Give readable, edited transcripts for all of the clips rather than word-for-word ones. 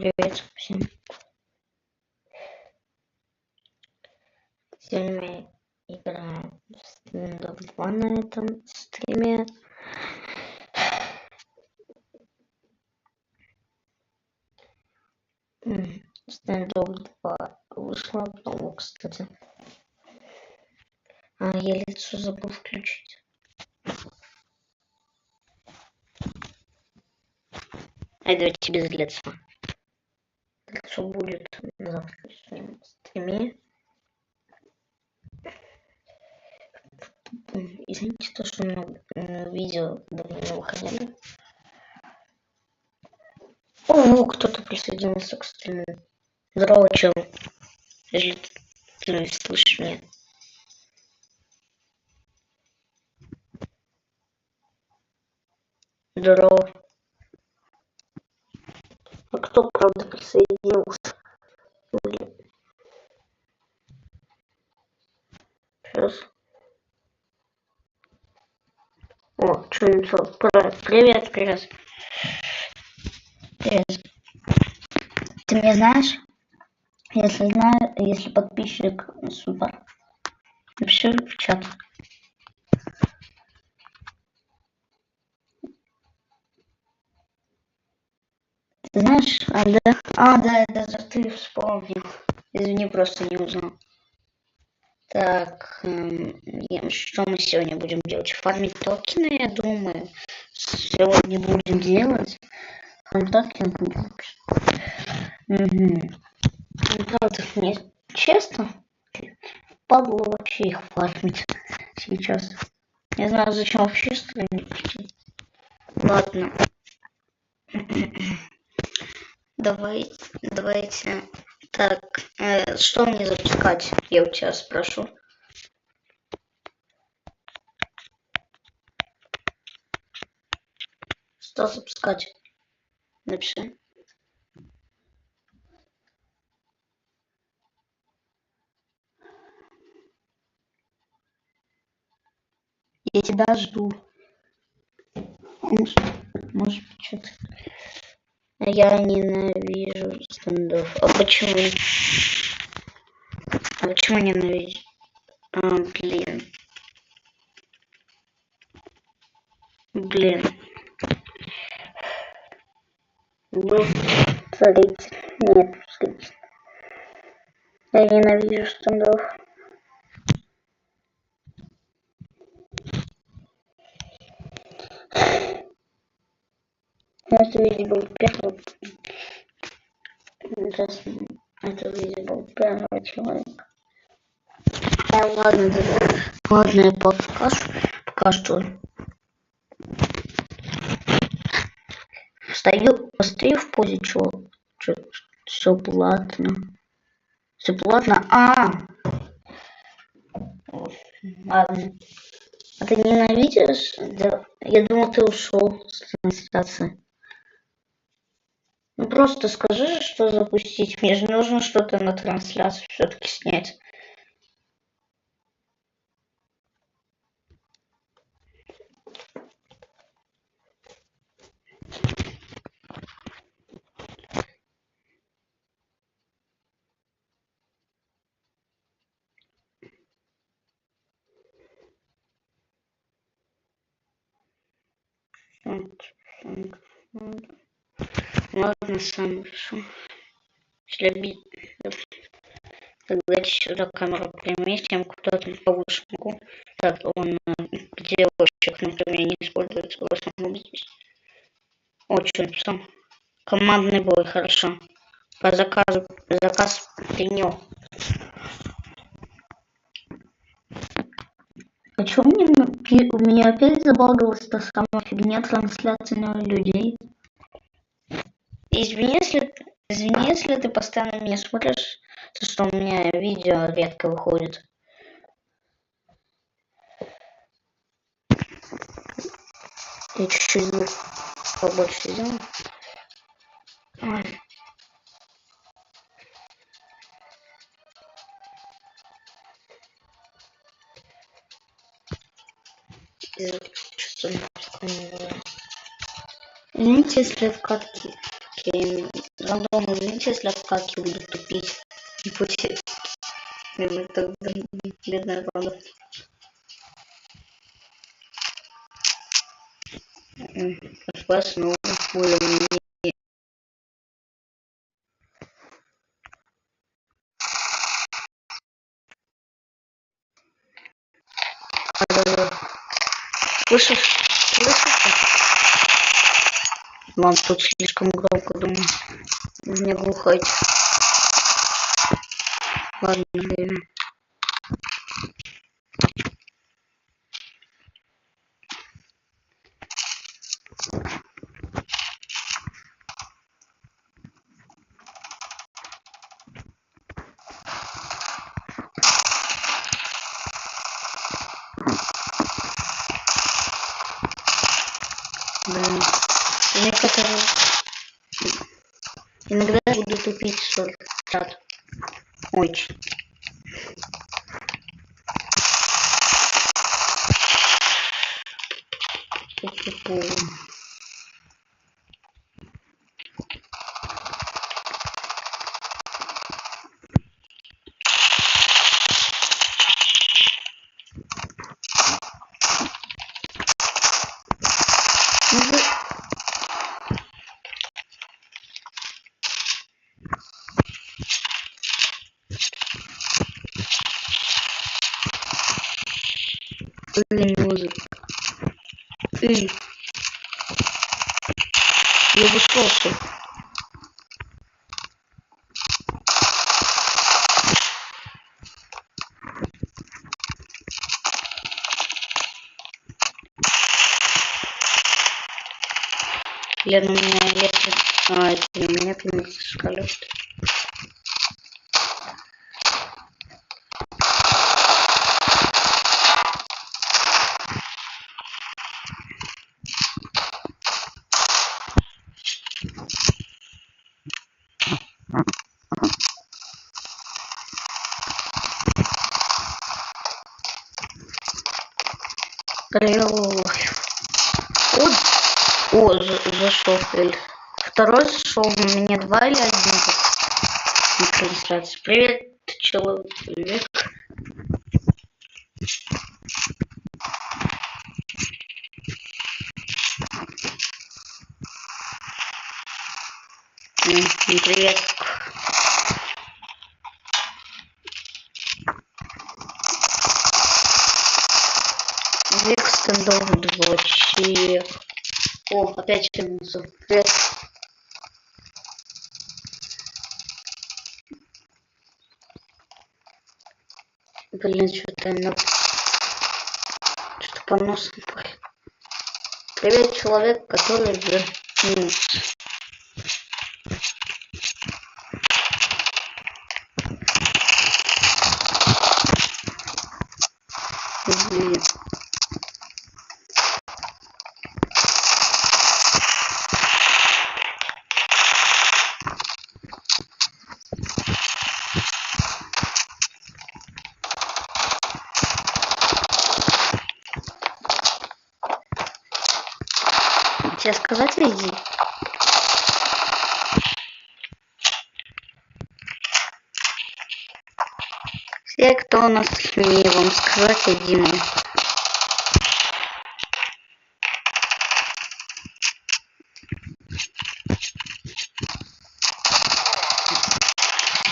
Привет всем. Сегодня я играю в Standoff 2 на этом стриме. Standoff 2 вышла нового, кстати. Я лицо забыл включить. Давайте без лица. Лицо будет на завтрашнем стриме. Извините, то, что много видео давно не выходили. О, кто-то присоединился к стриму. Здорово, чел. Если ты слышишь меня. Здорово. А кто, правда, присоединился? Блин. Сейчас. О, что-нибудь. Привет, привет. Привет. Ты меня знаешь? Если подписчик, супер. Напиши в чат. Ты знаешь? Да, это же ты вспомнил. Извини, просто не узнал. Так, что мы сегодня будем делать? Фармить токены, я думаю. Сегодня будем делать. Фармить токены будем. Правда, мне честно, падло вообще их фармить сейчас. Не знаю, зачем вообще стримить. Ладно. Давайте. Так, что мне запускать? Я у тебя спрошу. Что запускать? Напиши. Я тебя жду. Может быть, что-то. Я ненавижу стендов. А почему? А почему ненавижу? Блин. Ну, смотрите. Нет, смотрите. Я ненавижу стендов. Это, видимо, был первый. Сейчас это, видимо, был первый человек. Ладно, я пока что. Постою в позе, все платно. Все платно. Ладно. А ты ненавидишь? Да. Я думал, ты ушел с трансляции. Ну просто скажи, что запустить. Мне же нужно что-то на трансляцию все-таки снять. Ладно, сам решу. Тогда сюда камеру переместим куда-то повыше могу. Так, он где девочек, например, не используется в основном здесь. Очень написал. Командный бой, хорошо. По заказу, заказ принял. Почему у меня опять забагалась та самая фигня трансляции на людей? Извини, если ты постоянно меня смотришь, то что у меня видео редко выходит. Я чуть-чуть звук побольше сделаю. Извините, если вкатки Рандом, извините, если отскаки будут тупить. Не пути. Это бедная правда. FPS, ну, более-менее. Слышишь? Слышишь? Вам тут слишком громко, думаю. Не глухать. Ладно, время. Блин. Некоторые... Иногда я буду тупить соль. Чат. Очень. Музыка. Я бы слушал. Лена, у меня если... это у меня пинается шкалет. О, зашел. Второй зашел, у меня 2 или 1 на трансляции. Привет, человек. Привет. Век стендов 2 чек. О, опять вернулся. Привет. Блин, что-то на... Что-то по носу. Привет, человек, который вернулся. Блин. Тебе сказать иди? Все, кто у нас смеет вам сказать один.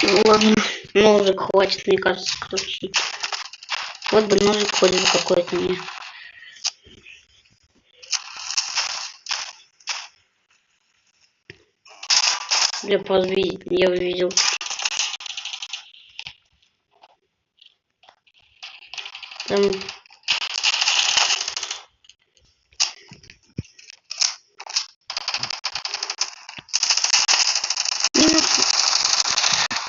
Ну ладно, ножик хватит, мне кажется, крутить. Вот бы ножик ходит какой-то мне. Я увидел. Там...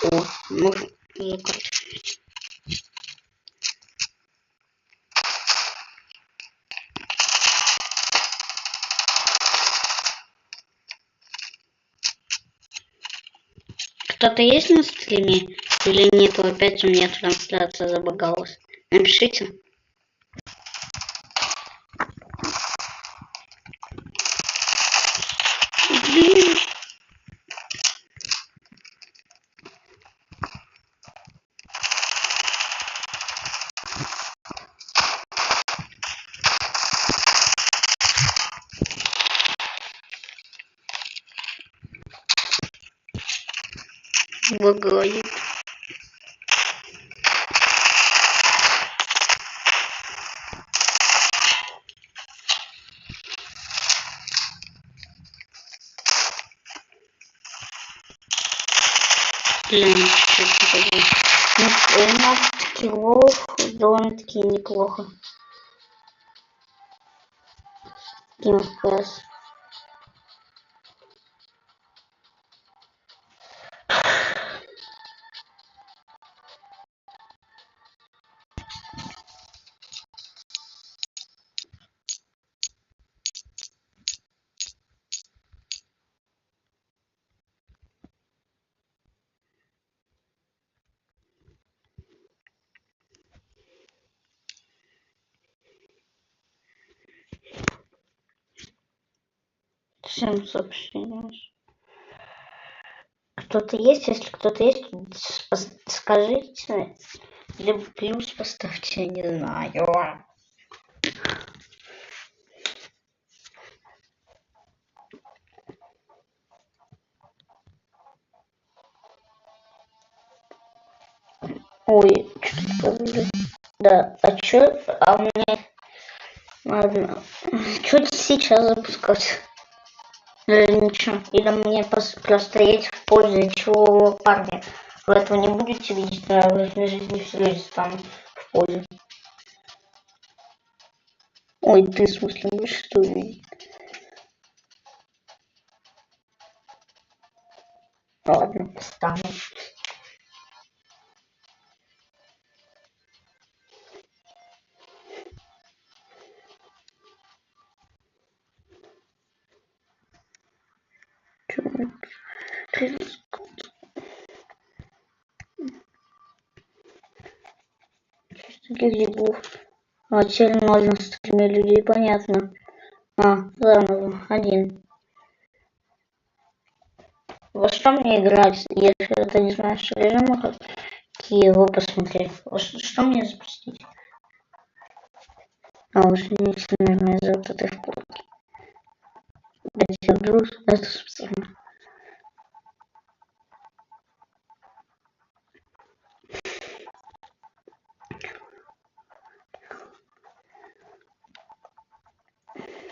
О, можно закрыть. Кто-то есть на стриме или нет? Опять у меня трансляция забагалась. Напишите. Блин. Лагает. Блин, что-то такое. 13 килов, довольно-таки неплохо. Game FPS. Всем сообщениям. Кто-то есть? Если кто-то есть, скажите. Либо плюс поставьте, я не знаю. Ой, что-то... Да, а чё? А мне... Ладно. Что-то сейчас запускать. Или ничего. Или мне просто едь в пользу чего парня. Вы этого не будете видеть, но в личной жизни все люди станут в пользу. Ой, ты, в смысле, будешь что увидеть? Ладно, встану. Гибов. А теперь ноль на стриме людей, понятно. А, заново, один. Во что мне играть, если ты не знаешь режима, какие его посмотреть? Что мне запустить? А, уже не наверное, за вот этой вкладки. Дайте вдруг это специально.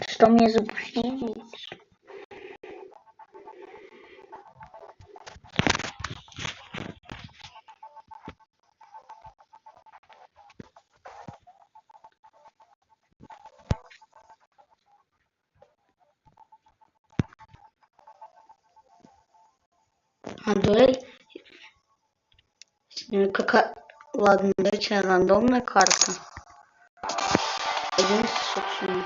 Что мне запустить? А давай... Какая... Ладно, давайте рандомная карта. 11, собственно.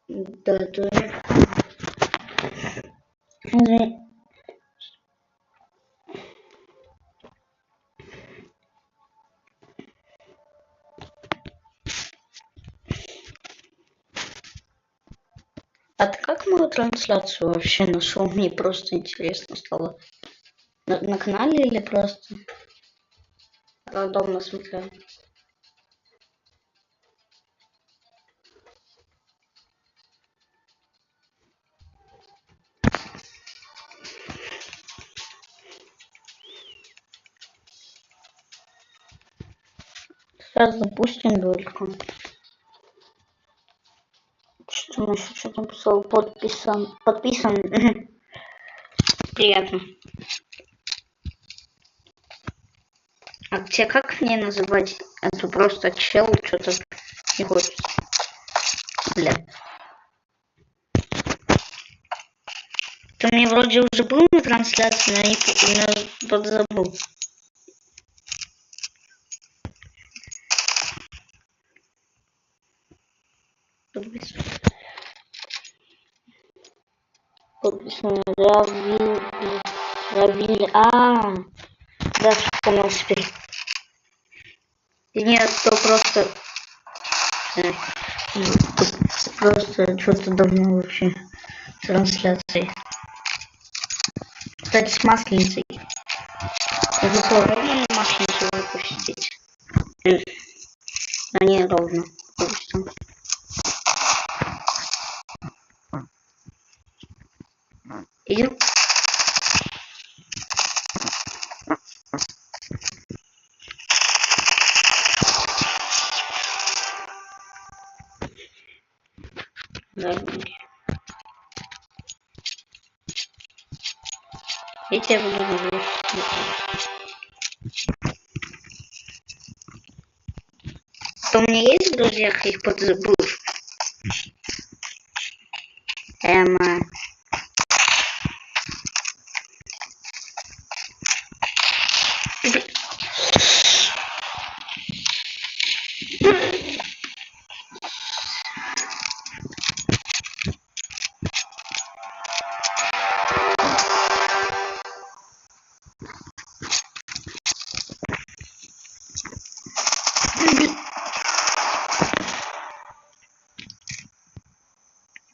Да, тоже. А ты как мою трансляцию вообще нашел? Мне просто интересно стало. На канале или просто рандомно смотрел? Сейчас запустим только. Что он еще что-то написал? Подписан. Подписан. Приятно. А тебе как мне называть? Это просто чел, что-то не хочется. Бля. Ты мне вроде уже был на трансляции, но подзабыл. Подписан. Равиль. Да, вспомнил теперь. Нет, то просто... Просто что-то давно вообще трансляции. Кстати, с Масленицей. Это ровно Масленицу выпустить? А не ровно. Идем. Жадненький. Я тебя буду называть. То у меня есть в друзьях, их подзабыл.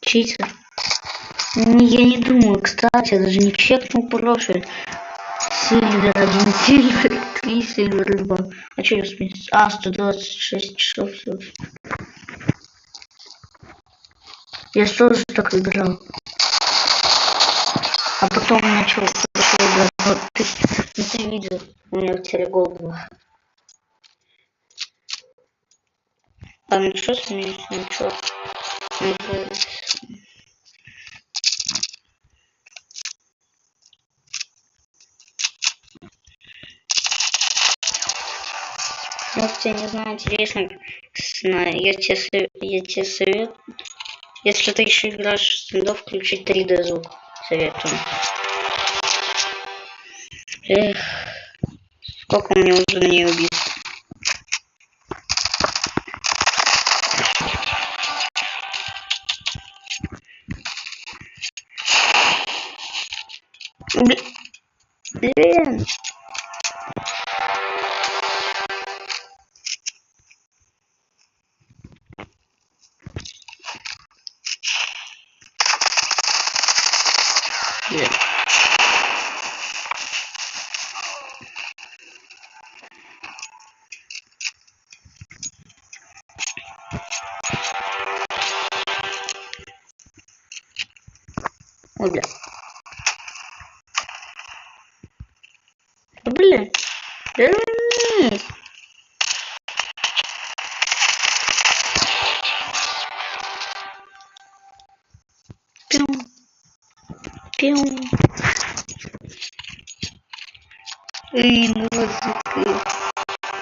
Читер. Я не думаю, кстати, я даже не чекнул профиль. Сильвер 1, Сильвер 3, Сильвер 2. А что я смеюсь? 126 часов всего. Я тоже так играл. А потом начал играть. Вот ты видел, у меня в телегол было. А ну что смеюсь? Ничего. Может, тебе не знаю, интересно, я тебе советую, если ты еще играешь в стендов, включить 3D звук. Советую. Эх, сколько мне уже на нее убить. Блин. Ой, бля. Блин. Пиу. Пиу. Ну вот.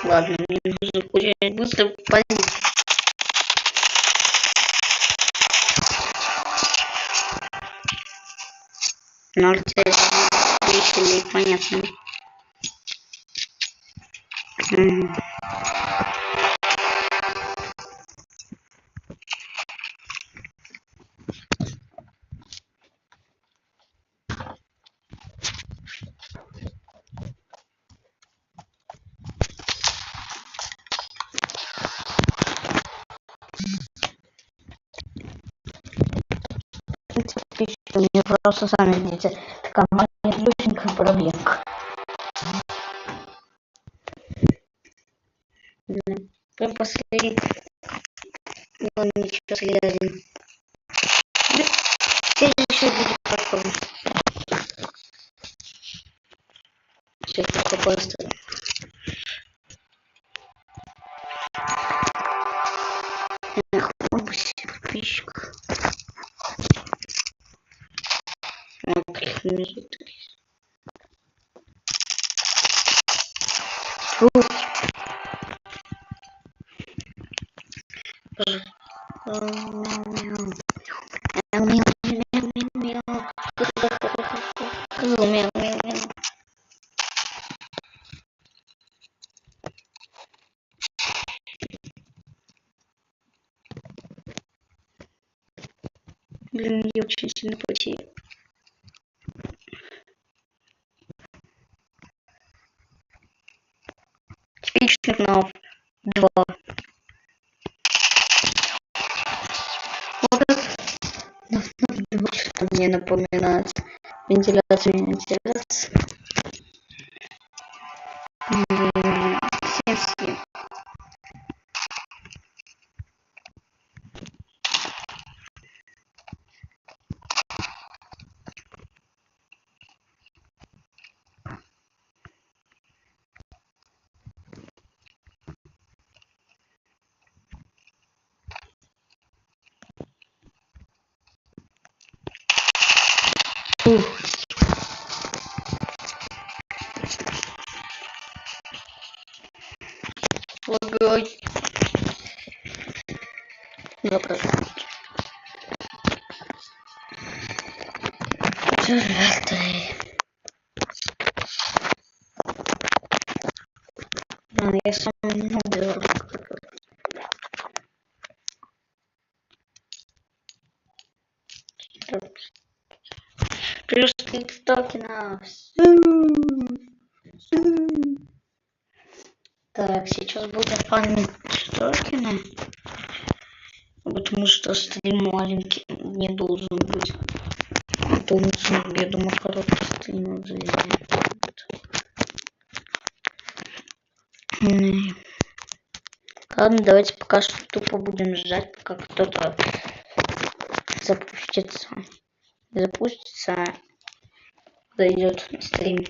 Ладно, мне нужно очень быстро позить. Но зрителей понятно. Мне просто сами видите, такая маленькая проблемка. Прям последний. Он ничего следует. Теперь еще будет попробовать. Все это просто. Эх, подписчиков. Вот каких минут. Фу. Блин, я очень сильно потею. Типичных нов 2. Вот это что мне напоминает. Вентиляция. Всем. Фух. Лагай. Добро. Я сам не уберу. Плюс 30 токенов. Так, сейчас будем фармить токены. Потому что стрим маленький не должен быть. Я думаю, короткий стрим заведет. Ладно, давайте пока что тупо будем ждать, пока кто-то запустится. Зайдет на стрим.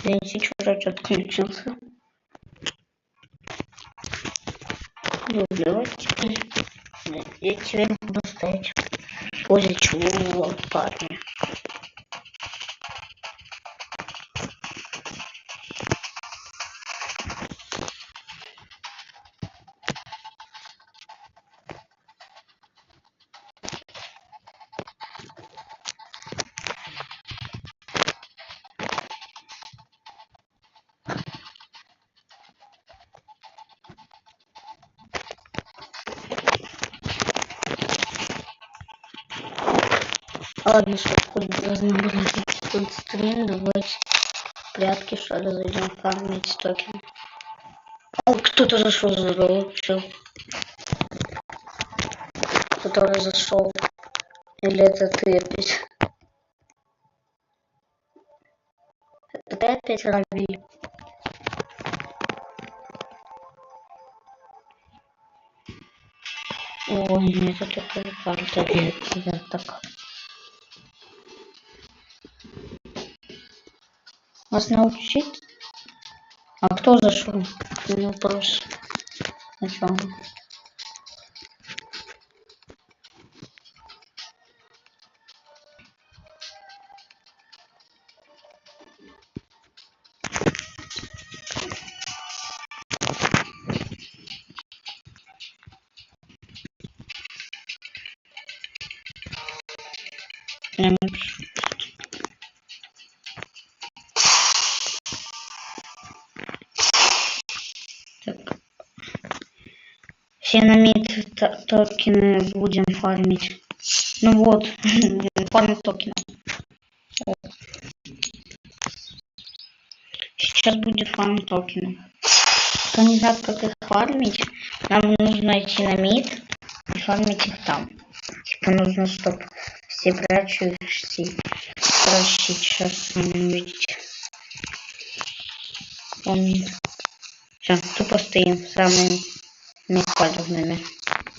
Извините, чужак отключился. Давайте я тебе буду ставить возле чего парня. Ладно, что хоть разнообразить тут стрим, давайте прятки, что ли, зайдем фармить токены. О, кто-то зашел, здорово, чё? Который зашел. Или это ты опять? Это ты опять, Раби? Ой, нет, это такая карта, я так. Вас научить? А кто зашел? Не вопрос. О чем? Так. Все на мид токены будем фармить. Ну вот, фармить токены. Сейчас будет фармить токены. Кто не знает, как их фармить, нам нужно идти на мид и фармить их там. Типа нужно, чтобы все прочие сейчас сами увидите. Он... Все, тупо стоим самыми палевными.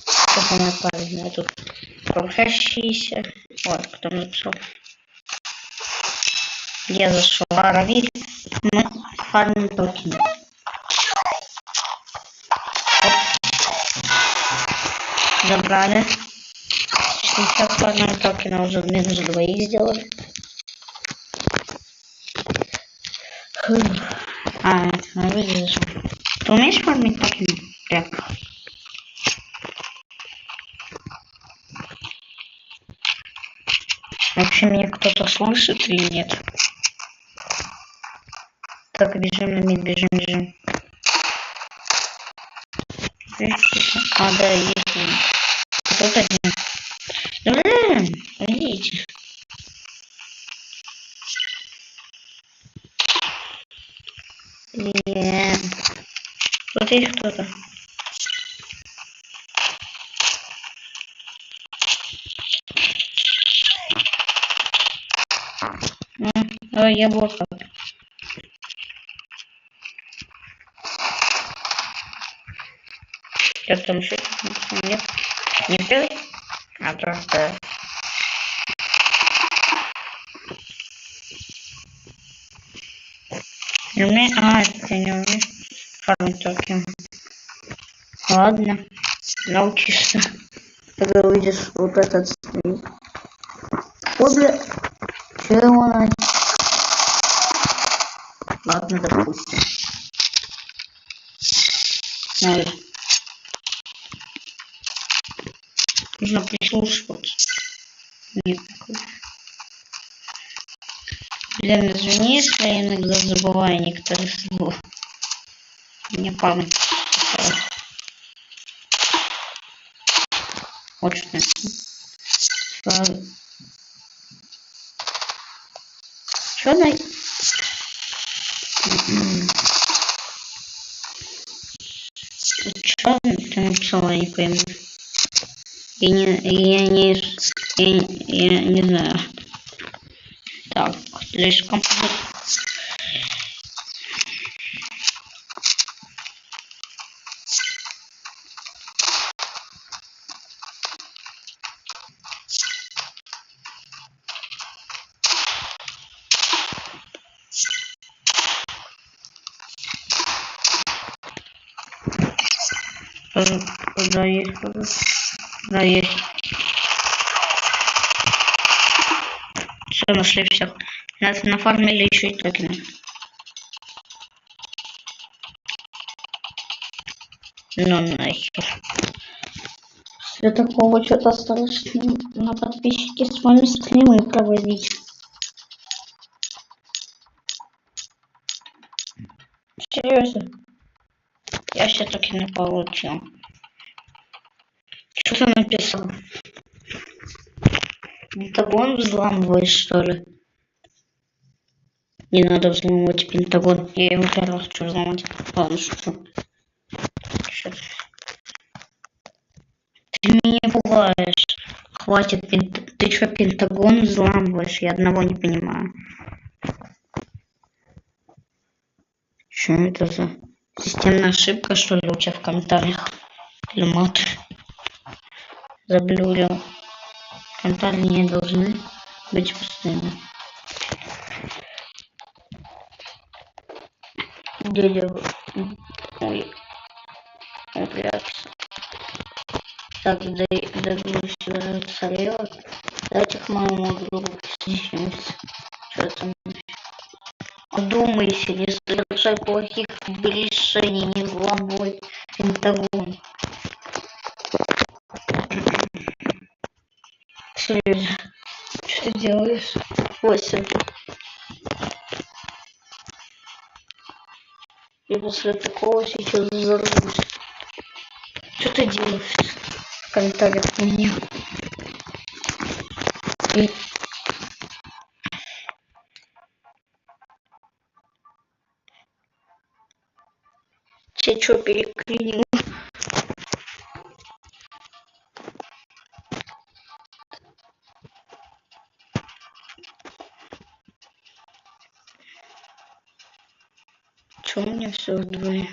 Что самое палевное тут? Кружащиеся. Вот, кто написал. Я зашел. Равиль. Мы фармим токены. Забрали. Сейчас фармим токены уже минус 2 сделали. А, это Равиль зашел. Ты умеешь фармить токены? Прям. Вообще меня кто-то слышит или нет? Так, бежим на мид, бежим. А, да, есть. Вот один. Да блин, идите. Блин. Вот есть кто-то. Я вот как. Что там еще? Нет. Не сделай? А просто. Не умею. Это не умею. Фармить таким. Ладно. Научишься. Когда выйдешь вот этот стрим. Ой, бля. Чего? Ладно, допустим. Надо. Нужно прислушиваться. Нет такого. Блин, извини, если я иногда забываю некоторые слова. Мне память. Очень. Что на... Что ты написала, я не пойму. Я не знаю. Так, слишком. Да, есть. Да, есть. Все, нашли всех. Нас нафармили еще и токены. Ну нахер. Для такого что-то осталось на подписчики с вами стримы проводить. Серьезно? Я все токены получил. Что ты написал? Пентагон взламываешь, что ли? Не надо взломать Пентагон. Я его первый раз хочу взломать. Ладно, шучу. Ты меня пугаешь. Хватит, ты что, Пентагон взламываешь? Я одного не понимаю. Что это за системная ошибка, что ли, у тебя в комментариях? Или мат? Заблюрил. Комментарии не должны быть пустыми. Дядя... Ой. Блядь. Так, догрузить сорел. Дайте к моему другу присоединиться. Что там? Думайся, не совершай плохих решений, не взламывай Пентагон. Серьезно, что ты делаешь? 8. И после такого сейчас взорвусь. Что ты делаешь? В комментариях мне. И... Че что переклинил? Че у меня все вдвое?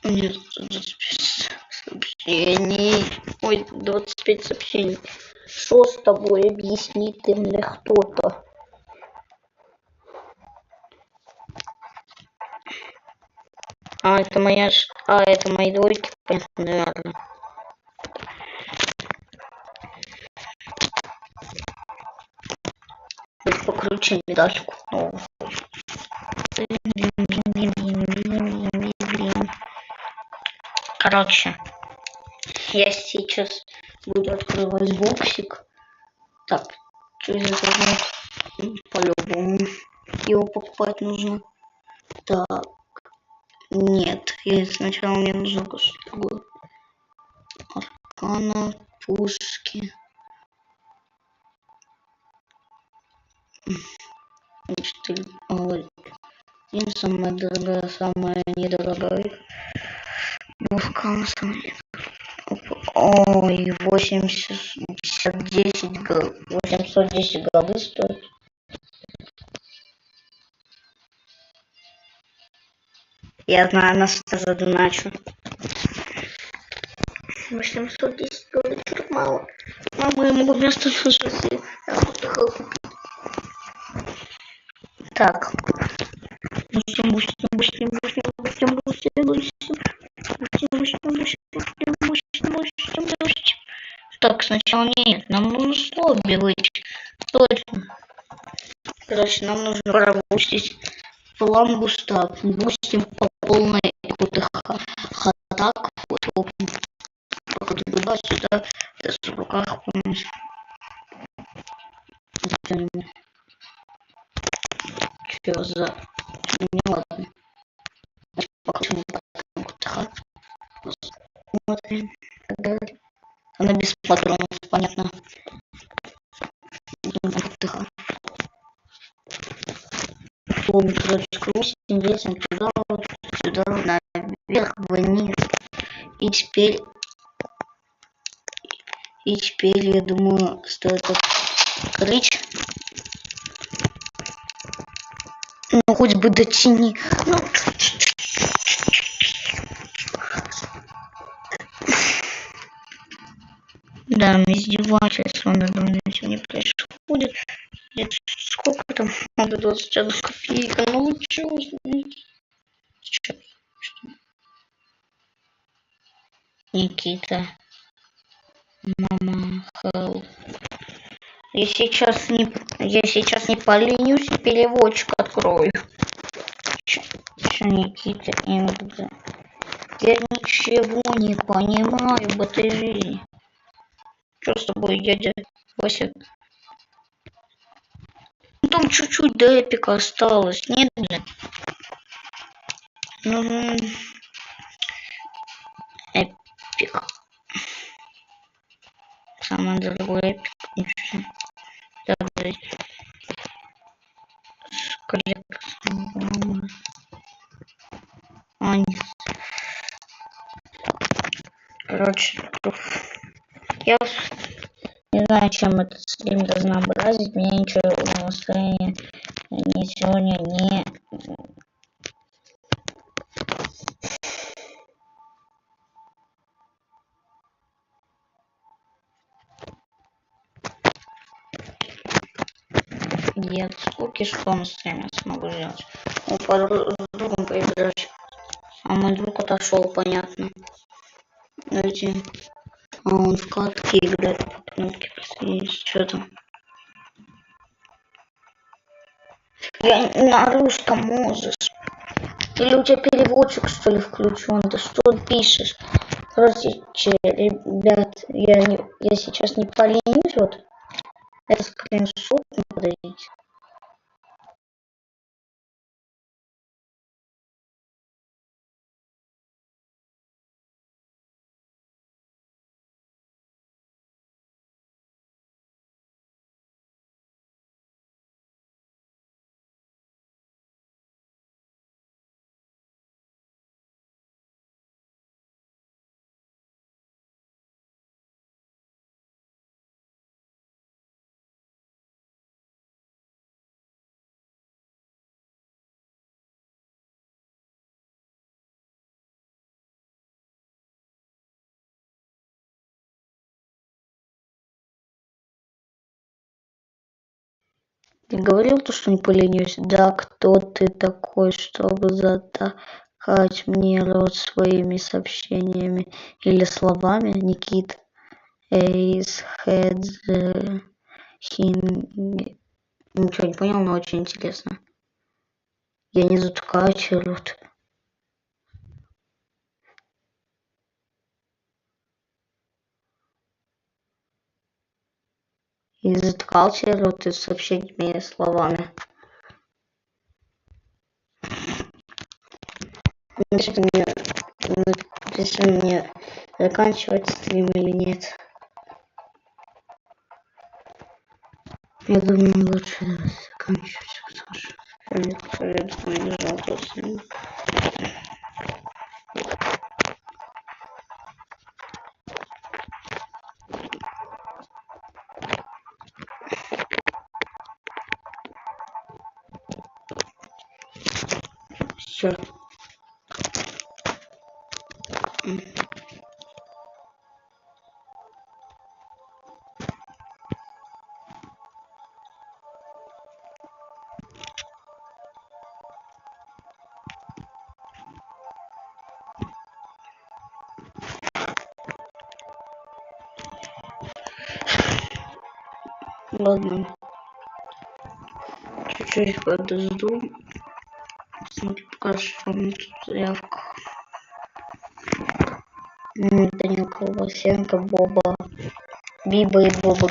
У меня 25 сообщений. Ой, 25 сообщений. Что с тобой? Объясни ты мне кто-то. Это моя... это мои двойки, наверное. Покруче медальку. Короче, я сейчас буду открывать боксик. Так, через интернет по-любому его покупать нужно. Так, нет, сначала мне нужно кое-что другое. на пушке. И самая дорогая, самая недорогая. Пушка на самом деле. Ой, 810 голды стоит. Я знаю, на что задоначу. 810 голды, чуть мало. Мама, я могу вместо шасси. Так. Бустим. Так, сначала нет, нам нужно слоби выйти. Точно. Короче, нам нужно пробустить план Густав. Бустим по полной атак. Вот, туда-сюда. Это в руках помнишь. Что за... Не ладно. Покажем смотрим. Она без патронов, понятно. Помню, короче, крутим, лезем туда, сюда, наверх, вниз. И теперь, я думаю, стоит открыть. Ну, хоть бы дотяни. Ну. Да, издевательство надо мной не происходит. Нет, сколько там? Надо 21 копейка. Ну вы чё? Что? Никита. Мама. Я сейчас не поленюсь и переводчик открою. Чё, Никита, иногда. Я ничего не понимаю в этой жизни. Что с тобой, дядя Вася? Ну там чуть-чуть до эпика осталось, нет, блин? Ну, эпик. Самый дорогой эпик. Ничего. Давай. Коллекция. Короче, я не знаю, чем этот стрим разнообразить. Мне ничего настроения сегодня не... Я сколько что на стриме смогу сделать. Он с другом поиграть. А мой друг отошел, понятно. Давайте. А он в катке играет. Кнопки есть. Что там? Я на русском можешь. Или у тебя переводчик, что ли, включен? Ты что пишешь? Короче, ребят, я сейчас не поленюсь, вот. Это скриншот, ну, подождите. Ты говорил то, что не поленюсь? Да, кто ты такой, чтобы затыкать мне рот своими сообщениями или словами, Никит? Эйс, Хедз, Хин... Ничего не понял, но очень интересно. Я не затыкаю чей рот. И заткал чей рот и сообщениями словами. Напишите мне заканчивать стрим или нет. Я думаю, лучше заканчивать, потому что все. Ладно, чуть-чуть подожду. Смотри, пока что у меня тут заявка. Данил Колбасенко, Боба. Биба и Боба.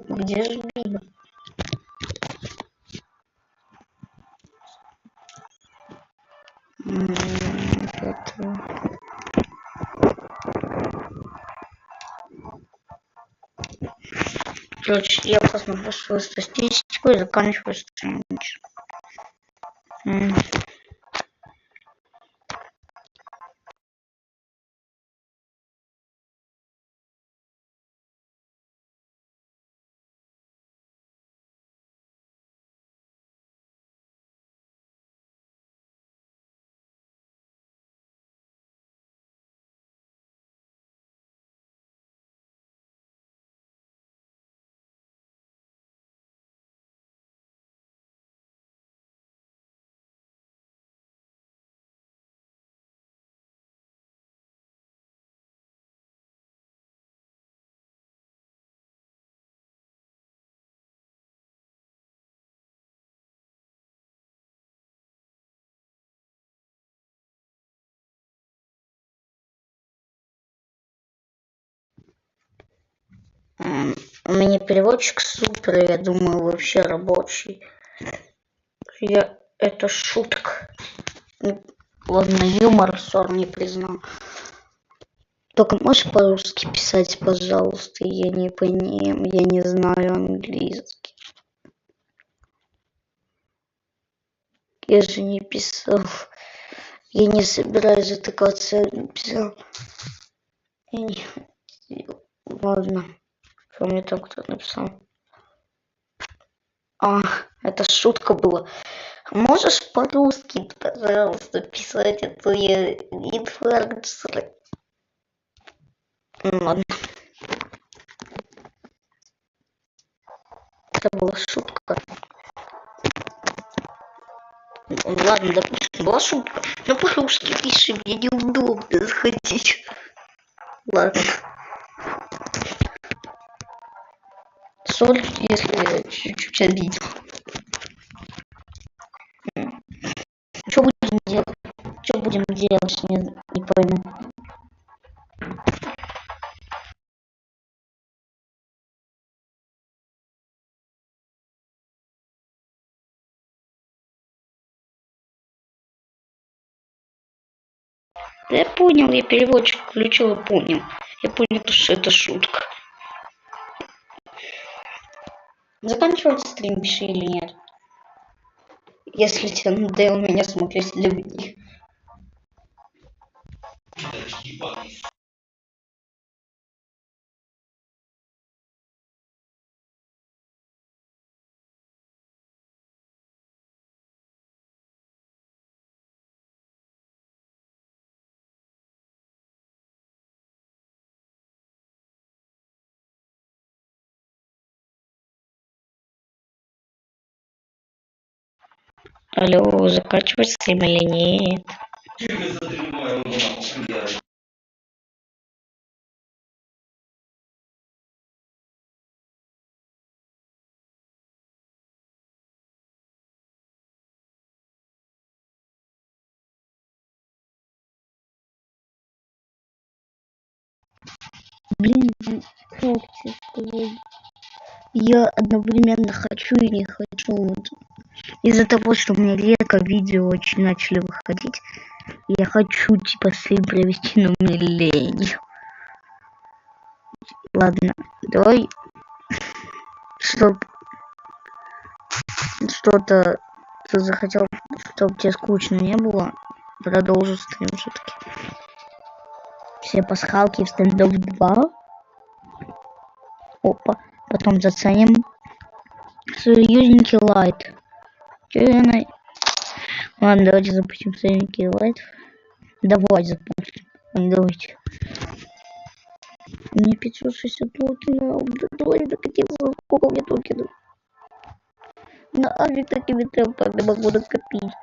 Где же Биба? Короче, я посмотрю свою статистику и заканчиваю стрим. У меня переводчик супер, я думаю, вообще рабочий. Это шутка. Ладно, юмор ссор не признал. Только можешь по-русски писать, пожалуйста? Я не знаю английский. Я же не писал. Я не собираюсь затыкаться, я написал. Ладно. Что мне там кто-то написал? Это шутка была. Можешь по-русски, пожалуйста, писать, а то я инфаркт. Ладно. Это была шутка. Ладно, допустим, была шутка. Но по-русски пиши, мне неудобно заходить. Ладно. Соль, если я чуть-чуть обидел. Что будем делать? Что будем делать? Не пойму. Да я понял, я переводчик включил и понял. Я понял, что это шутка. Заканчивать стрим пиши или нет? Если тебе надоело меня смотреть для людей. Алло, заканчивать стрим или нет? Блин, как тебе сказать? Я одновременно хочу и не хочу. Из-за того, что у меня редко видео очень начали выходить, я хочу типа стрим провести, но мне лень. Ладно, давай, чтоб что-то ты захотел, чтобы тебе скучно не было, продолжу стрим все-таки. Все пасхалки в стендов 2. Опа, потом заценим. Союзники лайт. Ладно, давайте запустим союзники лайт. Давай запустим. Давайте. Мне 560 токенов. Давай докатиться. Сколько мне токенов? Нафиг такими темпами могу накопить.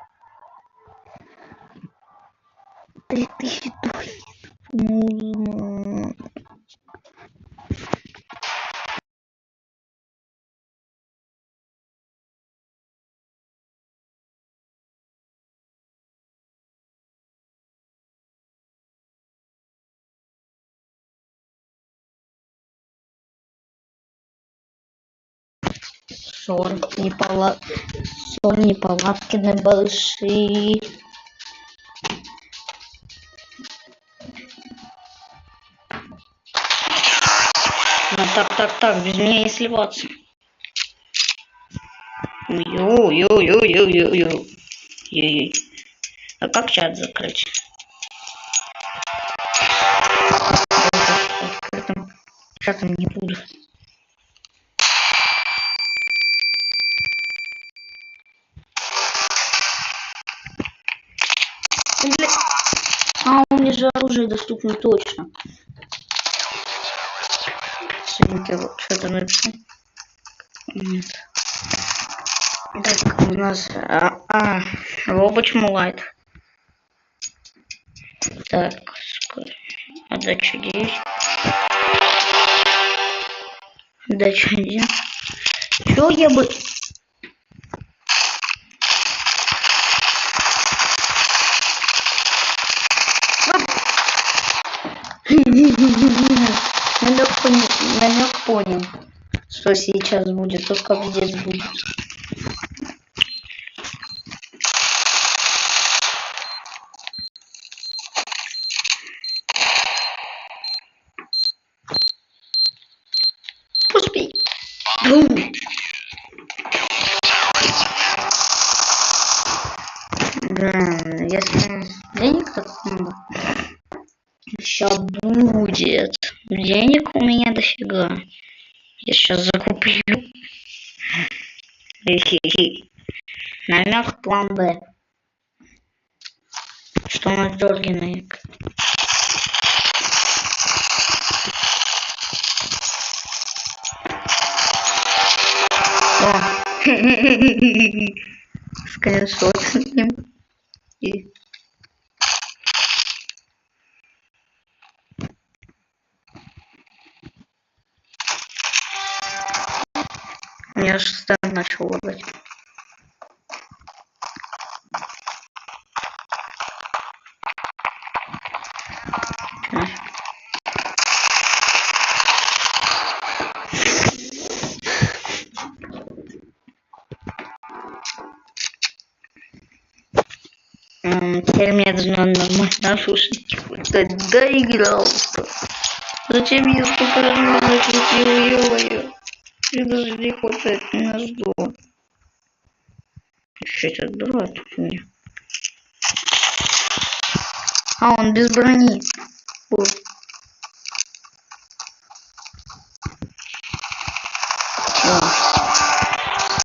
3000 токенов. Нужно. Ссор неполадки на большие. Ну, так, без меня не сливаться. Ё. А как чат закрыть? Чатом не буду. А, у меня же оружие доступно точно. Что-то написано. Нет. Так, у нас... почему лайт? Так, отдача 9. Отдача 1. Чё я бы... Намек понял, что сейчас будет, только здесь будет. Успей. Да, если денег так надо. Сейчас будет. Денег у меня дофига. Я сейчас закуплю. Намек план Б. Что у нас дёргиный. О. Скриншот с ним. И... Я же стар начал лагать. Теперь мне даже надо нормально слушать. Кто доигрался? Зачем я столько раз накрутил, ё-моё? Я даже не хватает на жду. Что это отбирает у меня? А, он без брони.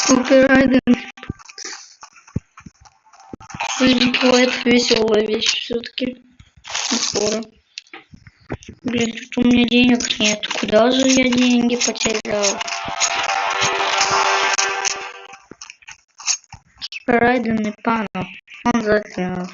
Суперайден. Бывает веселая вещь все-таки. Скоро. Блин, что у меня денег нет. Куда же я деньги потерял? Суперайден и пана. Он закрыл.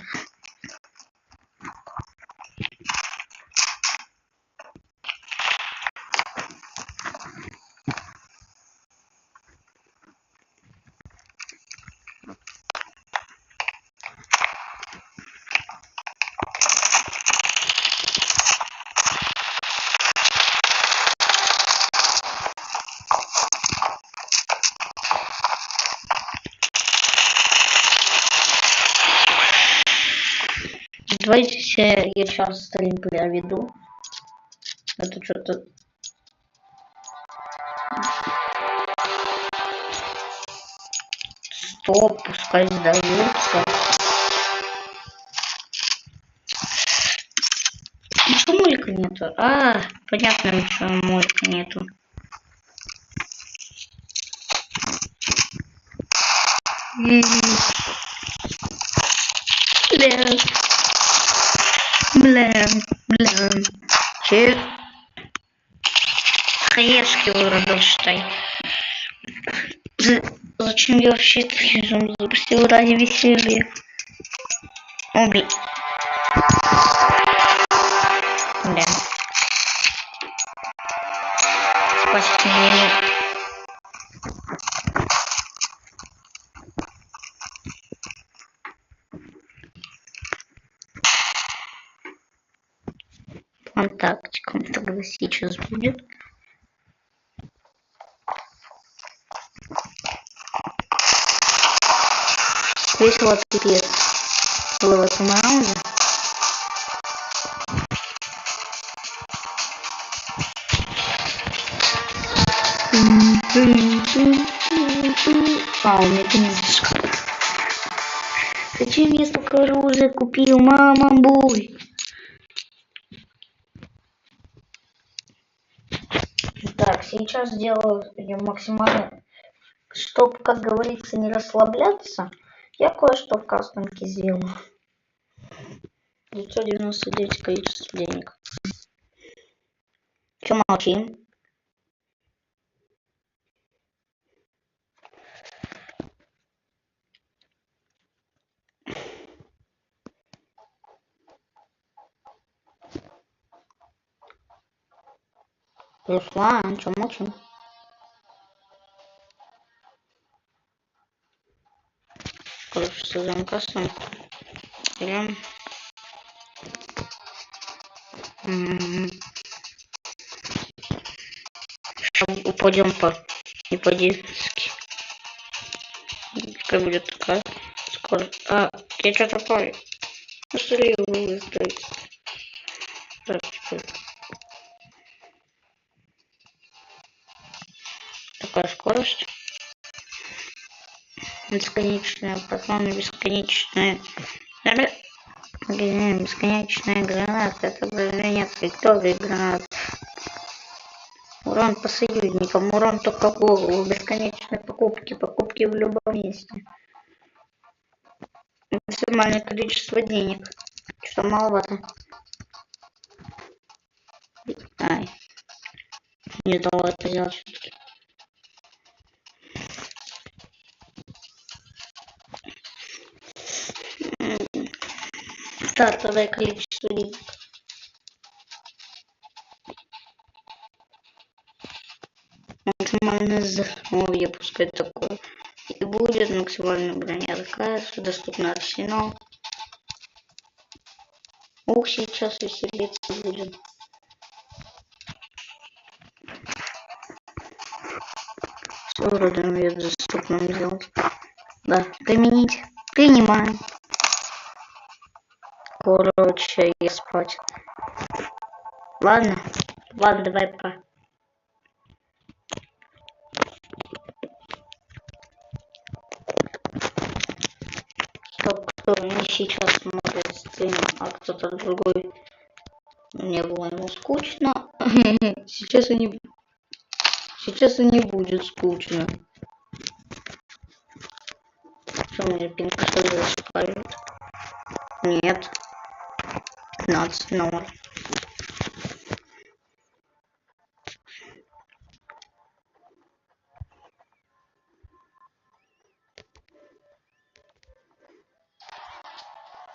Давайте я сейчас стрим проведу. Это что-то Стоп, пускай сдаются. Ничего мулька нету. Понятно, ничего мулька нету. Блин. Че? Хаешки выродил, считай. Зачем я вообще это запустил ради веселья? Блин. Да. Спасибо мне. План тактиком тогда сейчас будет. Весело пипец было в этом раунде. У меня книжечка. Зачем я столько оружия купил, мама буй? Так, сейчас сделаю максимально, чтобы, как говорится, не расслабляться. Я кое-что в кастомке сделаю. 999 количество денег. Че молчим? Руслан, че молчим? Короче, создаем кастом. Берем. Упадем не по диски. Какая будет такая скорость? Я что такое? Быстрее выставить. Так, такая скорость. Бесконечная патроны, бесконечная. Бесконечная граната. Это применение траектории гранат. Урон по союзникам, урон только в голову, бесконечные покупки в любом месте. Максимальное количество денег. Что маловато. Не дало это сделать все-таки. Стартовое количество денег. Максимальное здоровье, пускай такое. И будет максимальная броня такая, доступный арсенал. Сейчас веселиться будем. Все вроде навет доступным сделать. Да, применить. Принимаем. Короче, я спать. Ладно, давай пока. Кто не сейчас смотрит стрим, а кто-то другой. Мне было ему скучно. Сейчас и не будет скучно. Что мне пинг скажет? Нет. 15-0.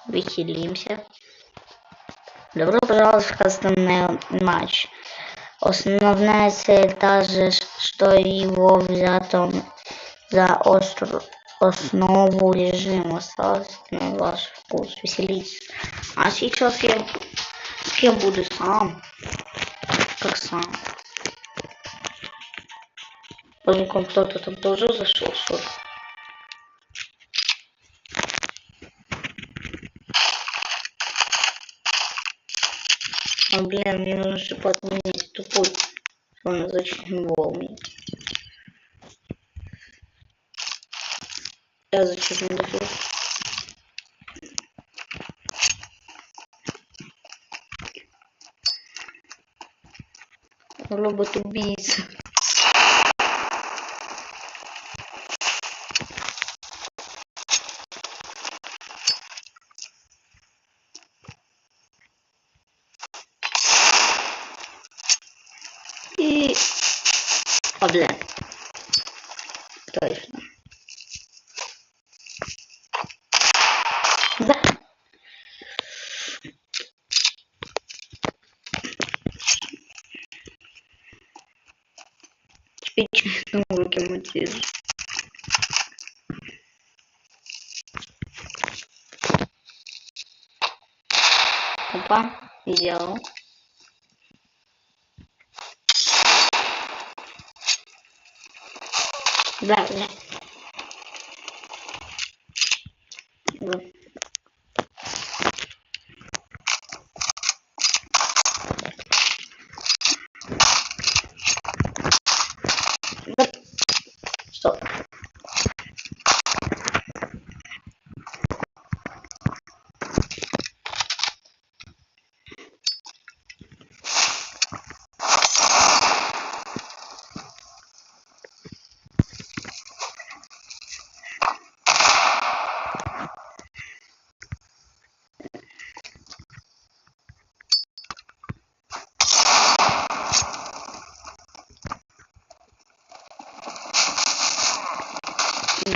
Веселимся. Добро пожаловать в кастомный матч. Основная цель та же, что и во взятом за основу режима. Осталось на ваш вкус. Веселитесь. А сейчас я с кем буду сам? Как сам? По-моему, кто-то там тоже зашел, что ли? Блин, мне нужно шипот менять тупой. Он зачем волны? Я зачем дохожу? Робот-убийца. И... А, бля. Точно. Да. Типичный руки мотив. Опа, взял. Да, да. Вот. Вот. Стоп.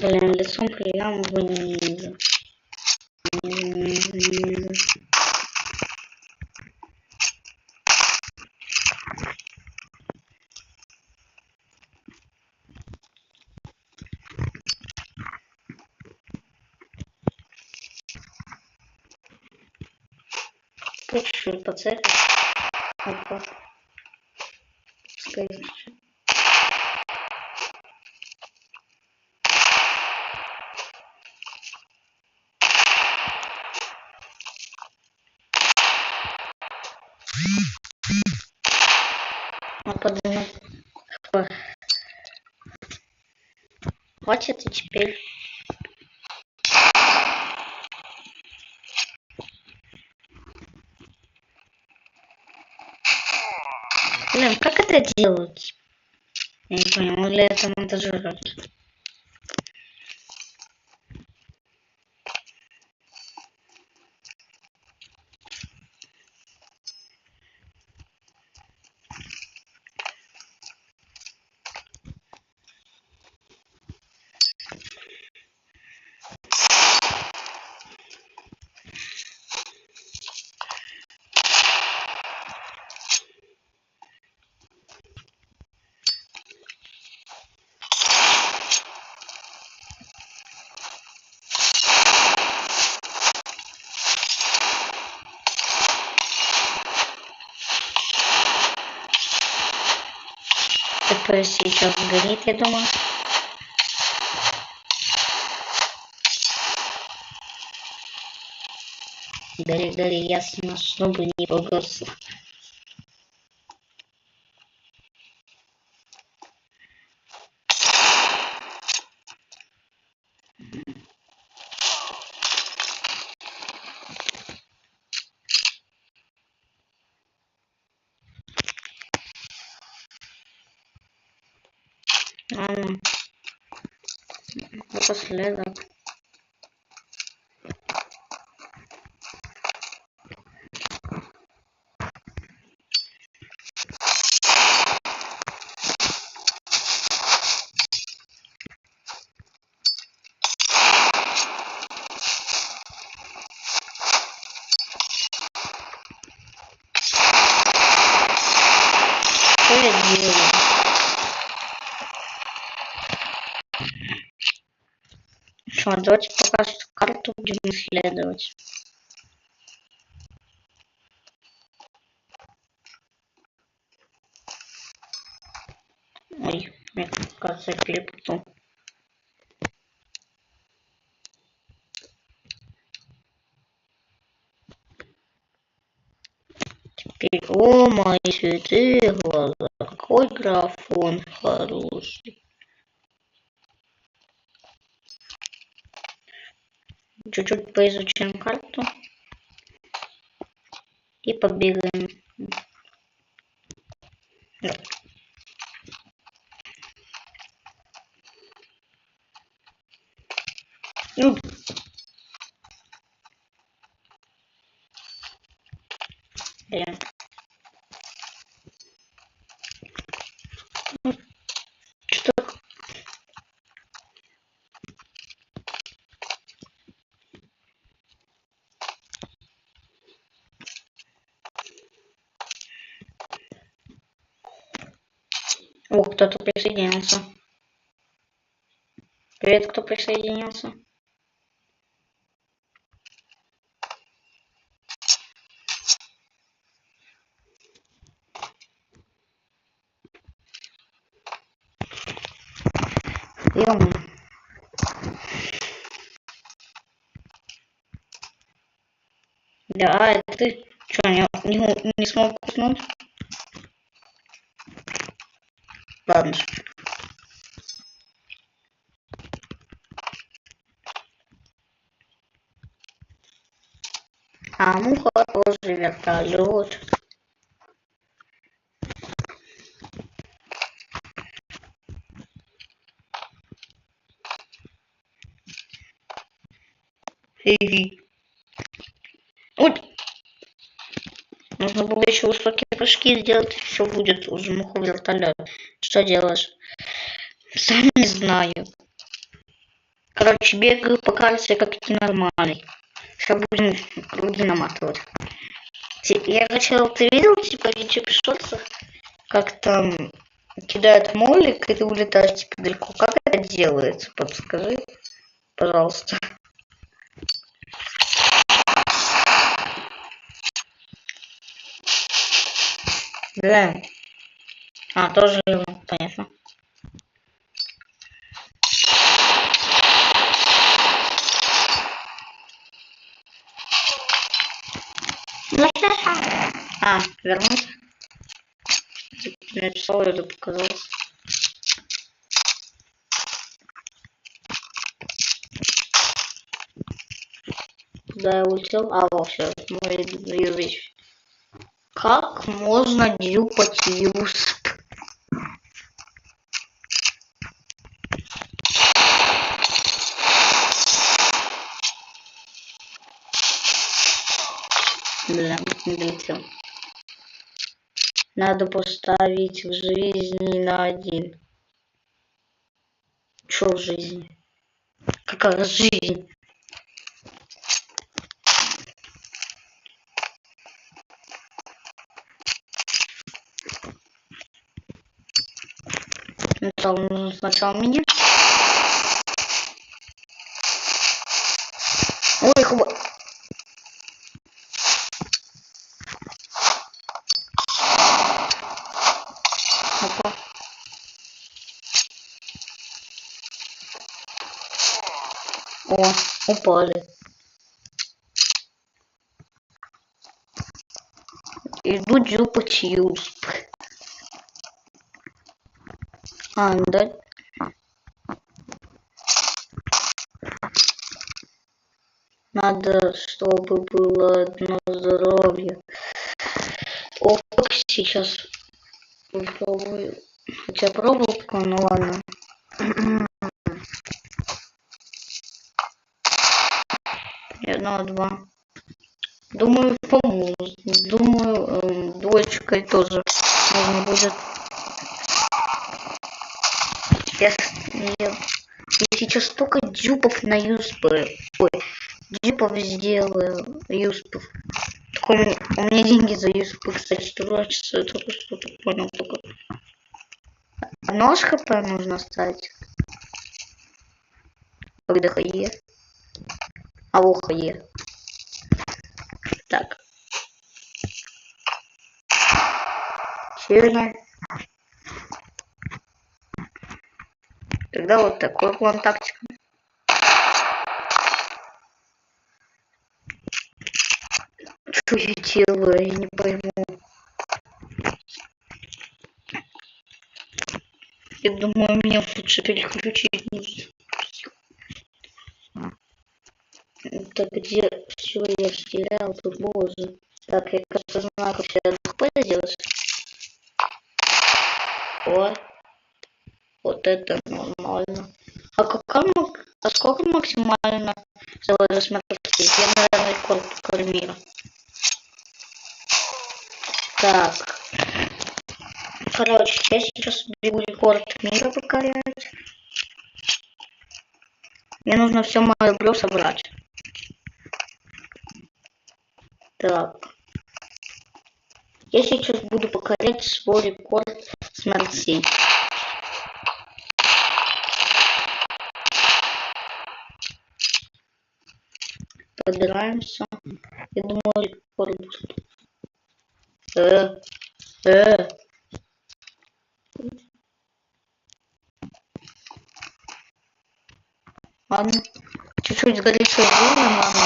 Блин, лицом прям вниз. Чуть-чуть подцепить. Опа. Скорее. А подумай. Хватит и теперь. Блин, как это делать? Я не понял, для этого надо жрать. ТП сейчас горит, я думаю. Гори, гори, ясно, чтобы не погас. Напоследок. Что я делаю? Что, давайте пока что карту будем исследовать. Ой, мне кажется, я перепутал. Теперь, о, мои святые глаза, какой графон хороший. Чуть-чуть поизучаем карту. И побегаем. Да. Ну. Блин. Что? О, кто-то присоединился. Привет, кто присоединился? Ё-моё. Да, это ты что, не смог уснуть? Ладно. А муха тоже вертолет. Ой, нужно было еще высокие прыжки сделать, все будет уже муха вертолет. Что делаешь? Сам не знаю. Короче, бегаю по карте как ненормальный. Сейчас будем круги наматывать. Я хотел, ты видел, типа, в YouTube шорцах, как там кидают молик, и ты улетаешь типа далеко. Как это делается? Подскажи, пожалуйста. Да. А, тоже его, понятно. А, вернусь. Написал, это показал. Да, я улетел. А, во, все, мою вещь. Как можно дюпать юсп? Да, не долетел. Надо поставить в жизни на 1. Чё в жизни? Какая жизнь? Сначала меня. Ой, хуба. Опа. О, упали. Иду дюпать юсп. А, да. Надо, чтобы было одно здоровье. О, сейчас попробую. Хотя пробовал, ну ладно. И 1, 2. Думаю, поможет. Думаю, двоечкой тоже можно будет. Я сейчас столько дюпов на юспы. Ой, дюпов сделаю. Юспов. У меня деньги за юспы, кстати, тратятся. Я только что-то понял. Только. Одно хп нужно ставить. Когда хае. А во хае. Так. Северная. Тогда вот такой план тактика. Что я делаю, я не пойму. Я думаю, мне лучше переключить. кажется, где все я терял, тут боже. Так, я, кажется, знаю, как все ХП сделать. О, вот это нормально. А сколько максимально завода смертности? Я, наверное, рекорд мира. Так. Короче, я сейчас бегу рекорд мира покорять. Мне нужно все мое бро собрать. Так. Я сейчас буду покорять свой рекорд смертей. Подбираемся. Я думаю, рекорд будет. Ладно. Чуть-чуть горячо сделаем, ладно.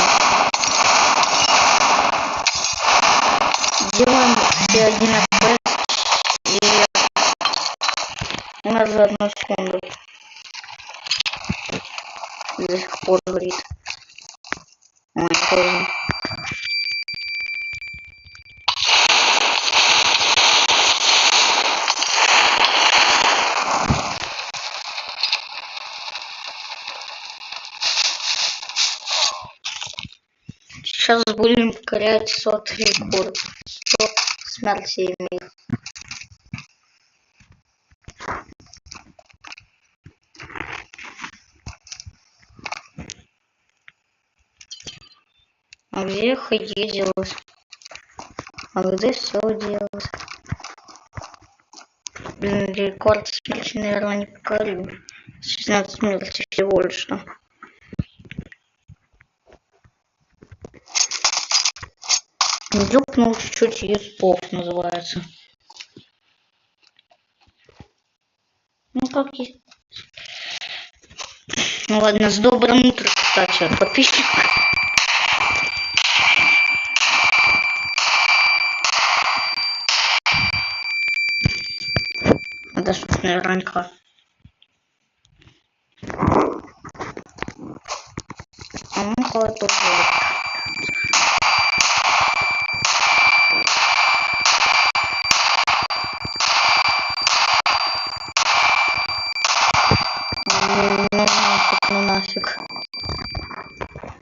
Делаем все 1 FPS и у нас за 1 секунду до сих пор горит. Ой, поздно. Сейчас будем покорять 100 рекорд. 100 смертей мир. А где ХЕ делать? А где все делать? Блин, рекорд смерти, наверное, не покорю. 16 смерти всего лишь. Ёкнул чуть-чуть юспов называется. Ну как есть. Ну ладно, с добрым утром, кстати, подписчик. Это что, наверняка. А ну-ка, это ну нафиг.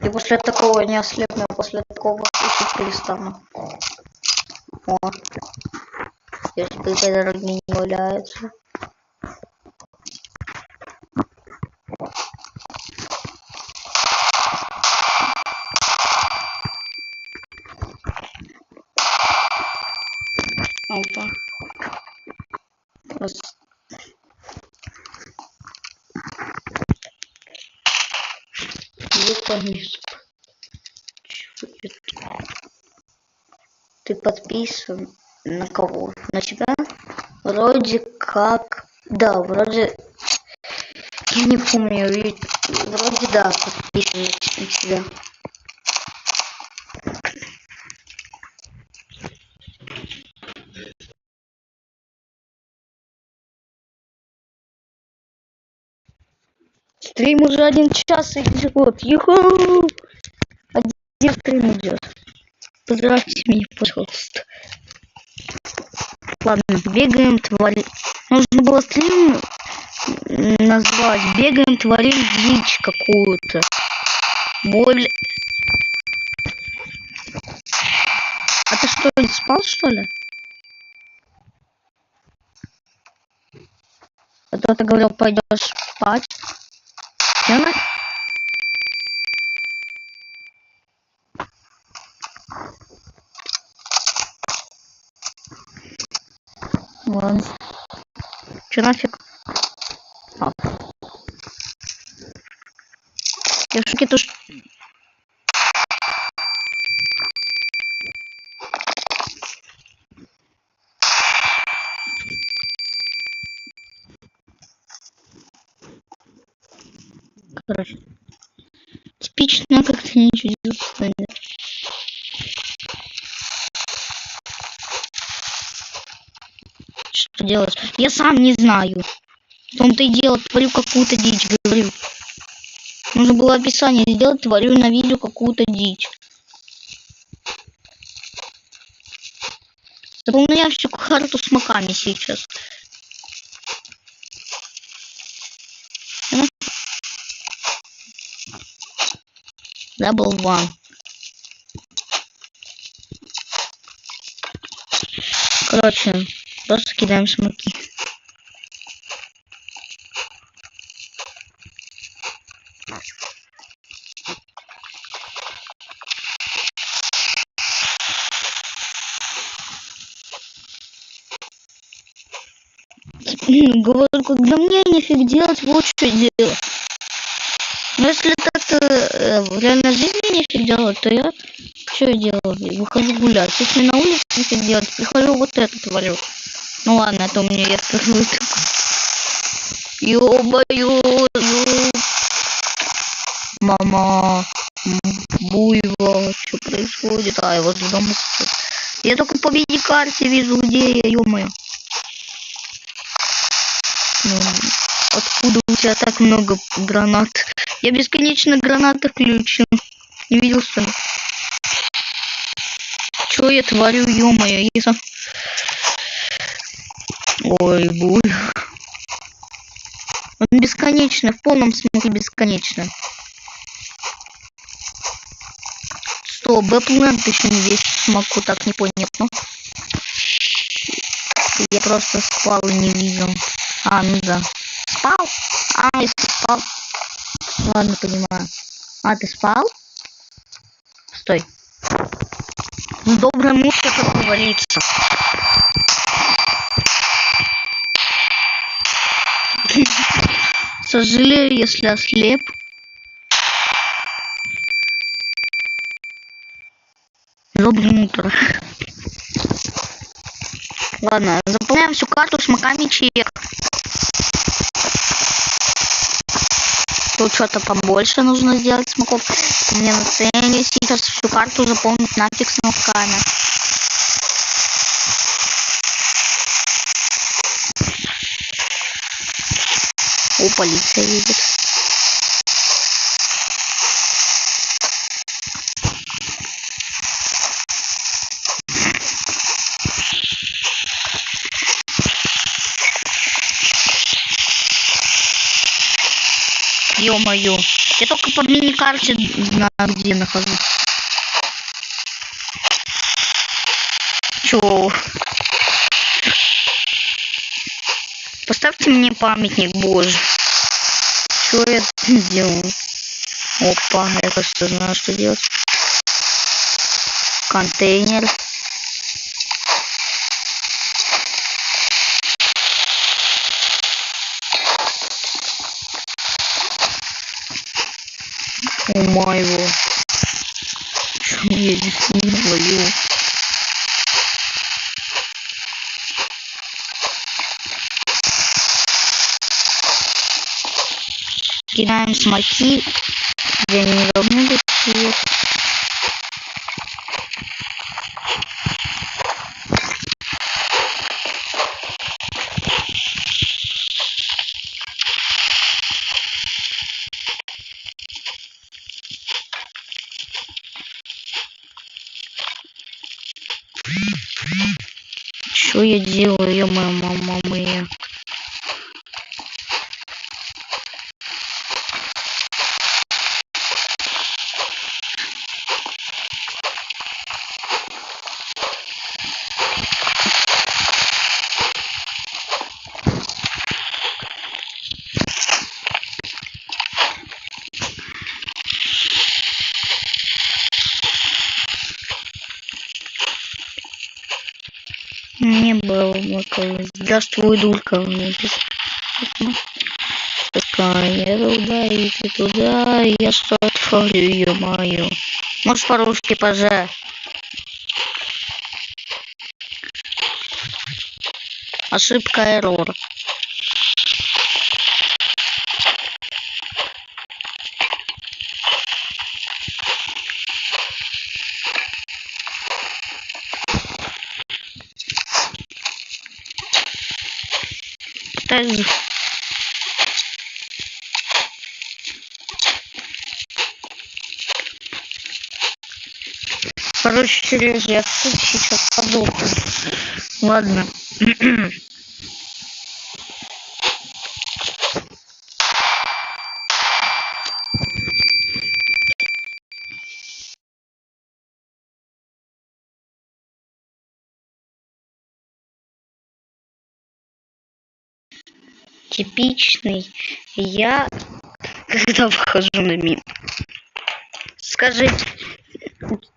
И после такого не ослепну, после такого слушать перестану. О, если дорогие не валяются. Опа. Ты подписан на кого? На себя? Вроде как... Да, вроде... Я не помню, вроде да, подписан на себя. Стрим уже 1 час идет. Юху! 1 стрим идет. Поздравьте меня, пожалуйста. Ладно, бегаем, творим. Нужно было стрим назвать. Бегаем, творим дичь какую-то. Боль. А ты что, не спал, что ли? А то ты говорил, пойдешь спать. Я Ладно. Че нафиг? А. Я в шоке тоже. Короче. Типично как-то ничего не. Что делать? Я сам не знаю. В том-то и дело, творю какую-то дичь, говорю. Нужно было описание сделать, творю на видео какую-то дичь. Заполняю всю карту с маками сейчас. Дабл ван. Короче, просто кидаем смоки. Говорю, когда мне нифиг делать, вот что делать. Но если так-то в реальной жизни нифиг делать, то я что я делаю? Выхожу гулять. Если на улице нифиг делать, прихожу вот это творю. Ну ладно, это у меня я впервые такой. Ё-моё, мама, буйва, что происходит? А, я вот дома сейчас. Я только по видеокарте вижу, где я, ё-моё. Ну, откуда у тебя так много гранат? Я бесконечно гранаты включу. Не видел, что ли? Чё я творю, ё-моё? Ой, буй. Он бесконечно, в полном смысле бесконечно. Что, бэплэнд еще не весь смогу, так непонятно. Я просто спал и не видел. А, ну да. Спал? А, если спал. Ладно, понимаю. А, ты спал? Стой. С доброй муткой как говорится. Сожалею, если ослеп. Доброе утро. Ладно, заполняем всю карту с маками чек. Тут что-то побольше нужно сделать смоков. Мне на цене сейчас всю карту заполнить нафиг с маками. О, полиция едет. Ё-моё. Я только по мини-карте знаю, где нахожусь. Чё? Поставьте мне памятник, боже. Что я делаю? Опа, я, кажется, знаю, что делать. Контейнер. О моего. Что я здесь не говорю? Кидаем смоки, где они не должны быть. Что я делаю, ё-моё, мама моя? Не было такого. Здравствуй, дурка. Такая руда, иди туда, я что творю, ё-моё. Может, по-русски, пожа. Ошибка, эррор. Короче, серьезно, я тут сейчас подохну. Ладно. Типичный я, когда выхожу на мид. Скажи,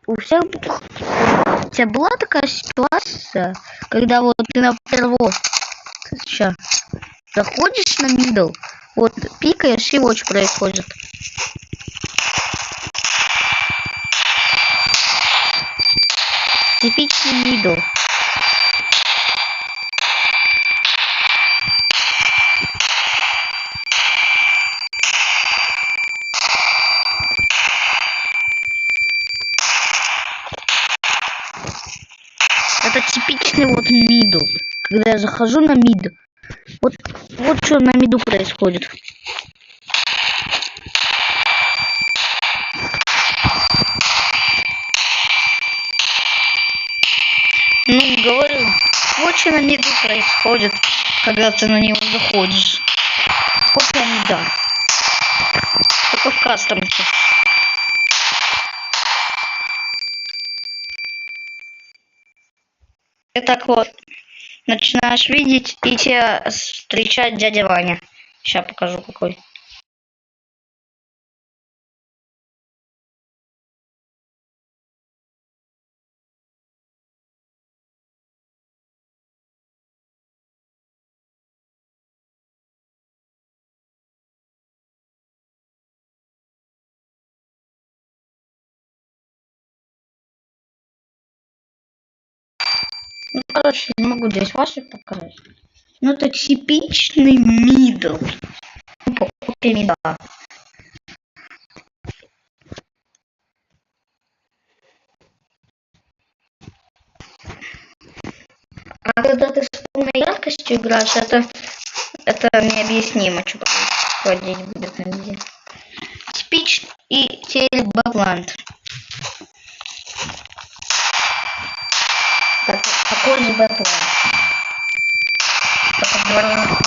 у всех у тебя была такая ситуация, когда вот ты, например, вот сейчас заходишь на мидл, вот пикаешь и watch происходит. Типичный мидл. Это типичный вот мидл. Когда я захожу на мид. Вот что на миду происходит. Ну, говорю, вот что на миду происходит, когда ты на него заходишь. Копия мида. Только в кастомке. И так вот, начинаешь видеть, и тебя встречает дядя Ваня. Сейчас покажу какой. Ну, короче, не могу здесь ваши показать. Ну, это типичный мидл. Копия мида. А когда ты с полной яркостью играешь, это необъяснимо, что происходить будет на миде. Спич и телек Бэкланд. Такой же Бэкланд. Только в 2 раза.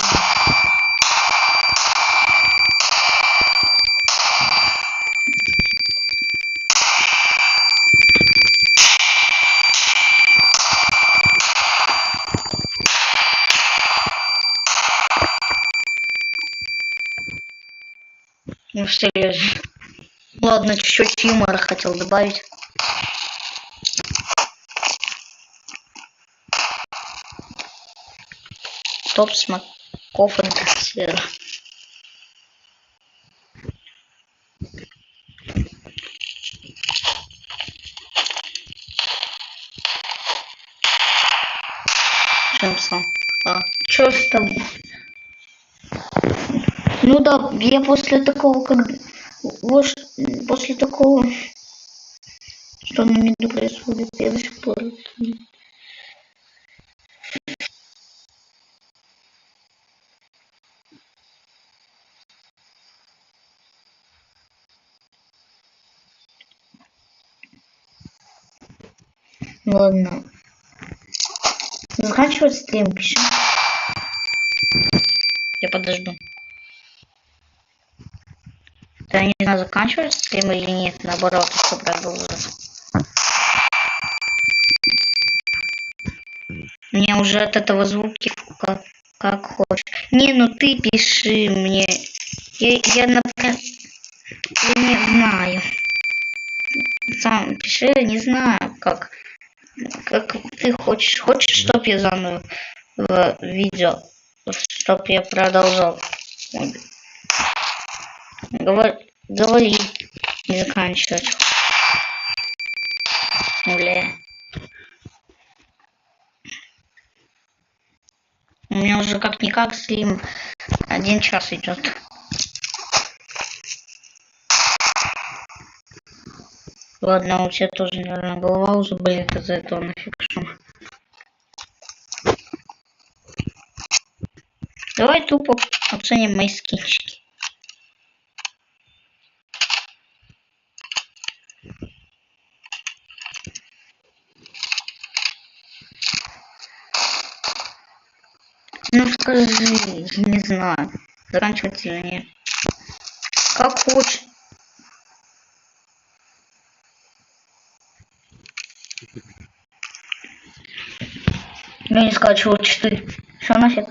Ну, серьезно. Ладно, чуть-чуть юмора хотел добавить. Топ смоков интерсфера. Джемсон. Чё с тобой? Ну да, я после такого, как... Вот, после такого, что на миду происходит, я до сих пор... Ладно. Заканчивать стрим, пишем. Я подожду. Я не знаю, заканчивать стрим или нет, наоборот, все продолжится. Мне уже от этого звуки как хочешь. Не, ну ты пиши мне. Я например, я не знаю. Сам пиши, не знаю, как ты хочешь. Хочешь, чтоб я заново видео, чтоб я продолжал. Говори, не заканчивать. Бля. У меня уже как-никак стрим 1 час идет. Ладно, у тебя тоже, наверное, голова уже болит из-за этого, нафиг шум. Давай тупо оценим мои скинчики. Ну скажи, не знаю, заканчивать или нет. Как хочешь. Я не скачивал 4. Что нафиг?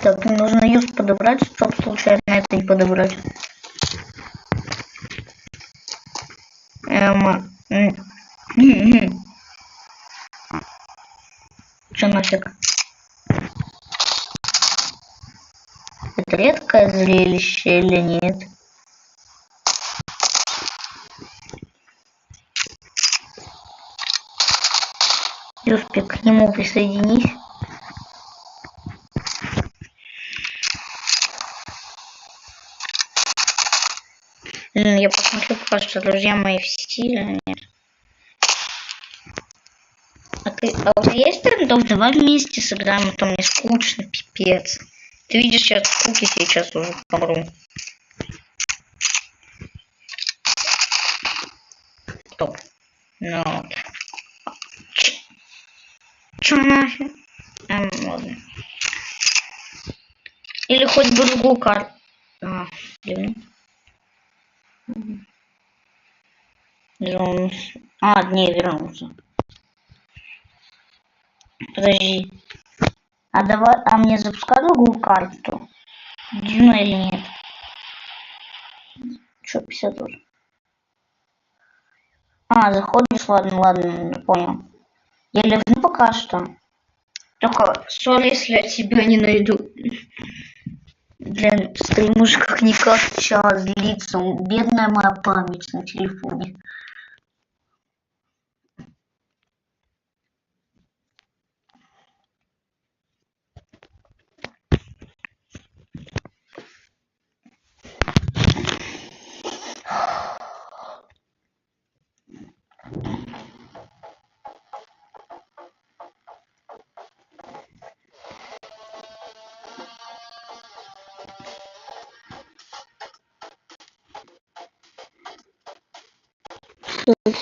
Так, мне нужно юз подобрать, чтоб случайно это не подобрать. Что нафиг? Это редкое зрелище или нет? Юспик, к нему присоединись. Я посмотрю пока что, друзья мои, в стиле нет. А у тебя есть трендов? Давай вместе сыграем, а то мне скучно, пипец. Ты видишь, я от скуки сейчас уже помру. Стоп. Ну вот. Чё нафиг? Ладно. Или хоть другую карту. Блин. Вернулся. Не вернулся. Подожди. Давай, мне запускай другую карту. Дюна или нет? Что, 50 уже? Заходишь, ладно, понял. Я лежу пока что. Только сори, если я тебя не найду. Блин, стрим уже как-никак час длится. Бедная моя память на телефоне.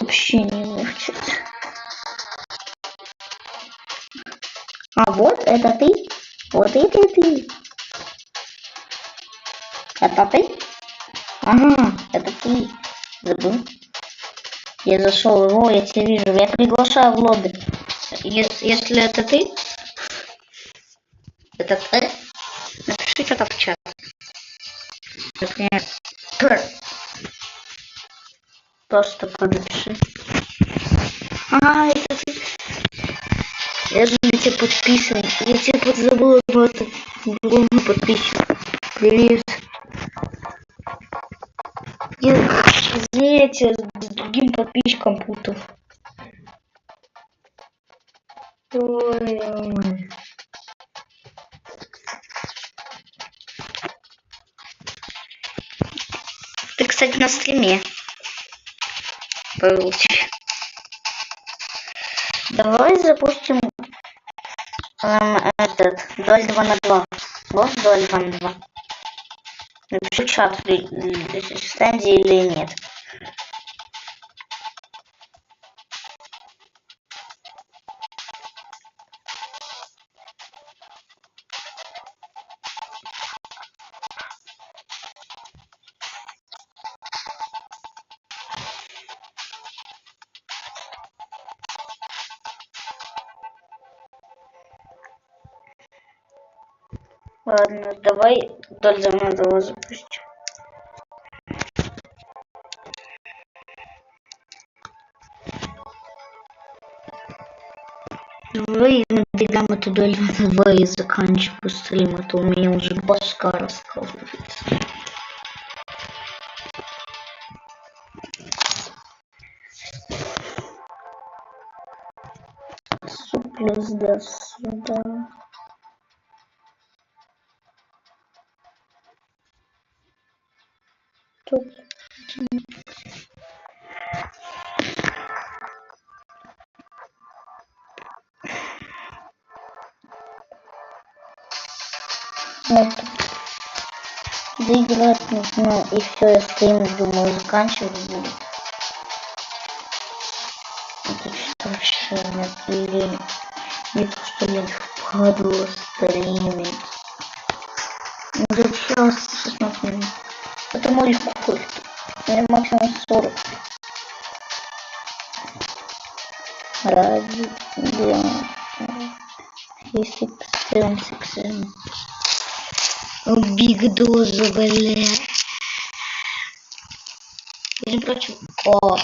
Вообще не мучает. Вот это ты? Вот это ты? Это ты? Ага, это ты. Забыл. Я зашел его, я тебя вижу. Я приглашаю в лобби. Если это ты, напиши что-то в чат. Например, просто подпиши. Это ты. Я же на тебя подписан. Я тебя подзабыла, но это другой подписчик. Привет. Извини, я тебя с другим подписчиком путал. Ой. Ты, кстати, на стриме. Повел тебе. Давай запустим дуэль 2 на 2. Вот дуэль 2 на 2. Напиши чат, стенди или нет. Ладно, давай дуэль 2 на 2 запустим. Давай набегаем эту дуэль 2 на 2 и заканчиваю стрим, а то у меня уже башка раскалывается. Плюс до сюда. Тут. Вот. Доиграть нужно, и все, я стрим, думаю, заканчивать буду. Это что вообще нет, или не то, что лень. Падло стримит. Уже час 16 минут. Это мой сколько? Или максимум 40. Ради, да. Если 7. Биг доза, бля. Или против. О.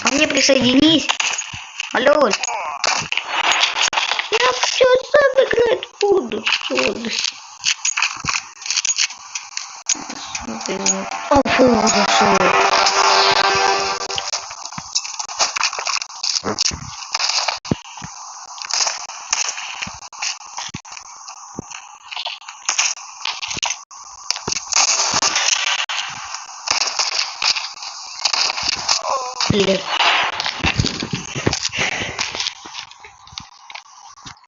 Ко мне присоединись. Алло. Я все сам играть буду. О, фу, зашел. Блин.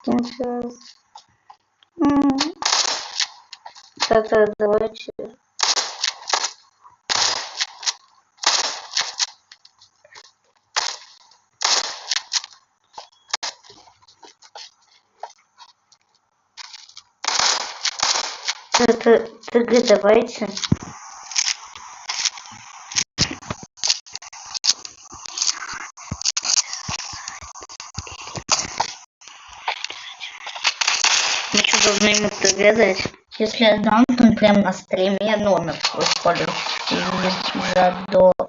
Сейчас. Так, давайте. ТГ давайте. Мы что, должны ему ТГ дать? Если я дам, то он прям на стриме номер использую. И задошу.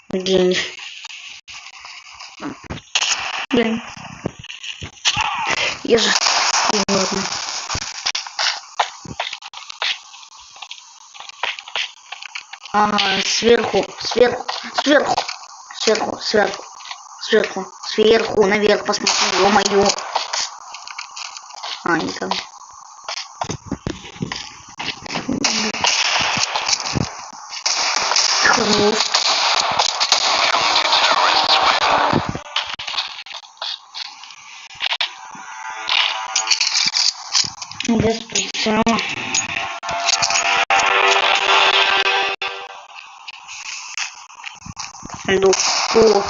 День. Блин. Я же... Ладно. Сверху, наверх посмотри, ё-моё. Не там. Хорош. Без прицела. Сундук.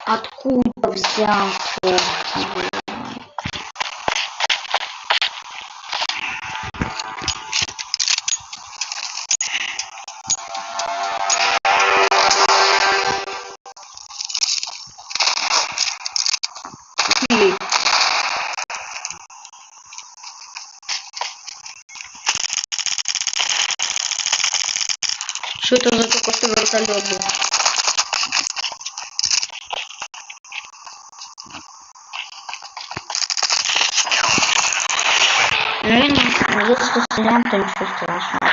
Откуда взялся? Что это за какой-то вертолет был? Если стреляем, то ничего страшного.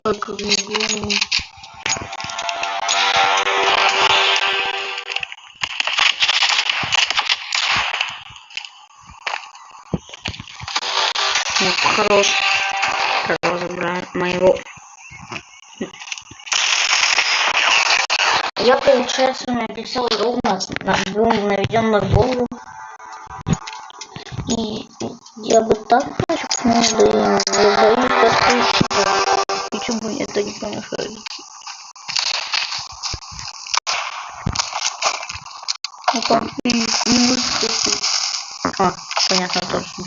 Так, хорош. Забрать моего. Я, получается, написал ровно, наведем на голову. И Я бы так рискнул, да и не боюсь подписчиков. Почему мне это не помешает? Ну там и не может. А, понятно, точно.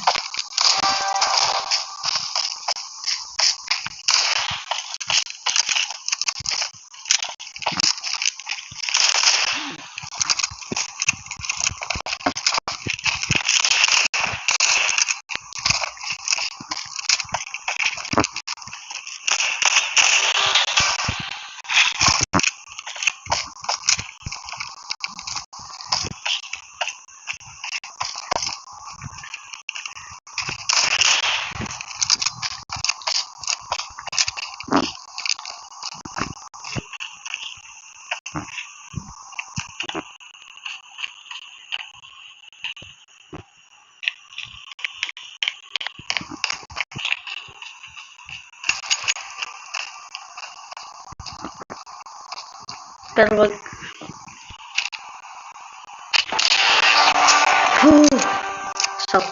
Первый. Фу. Стоп.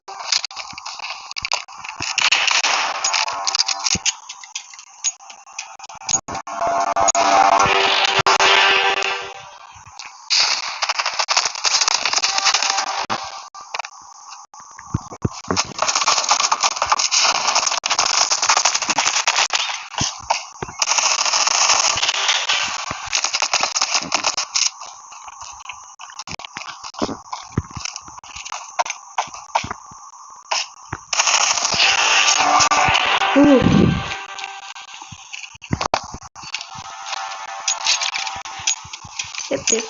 Фу. Капец.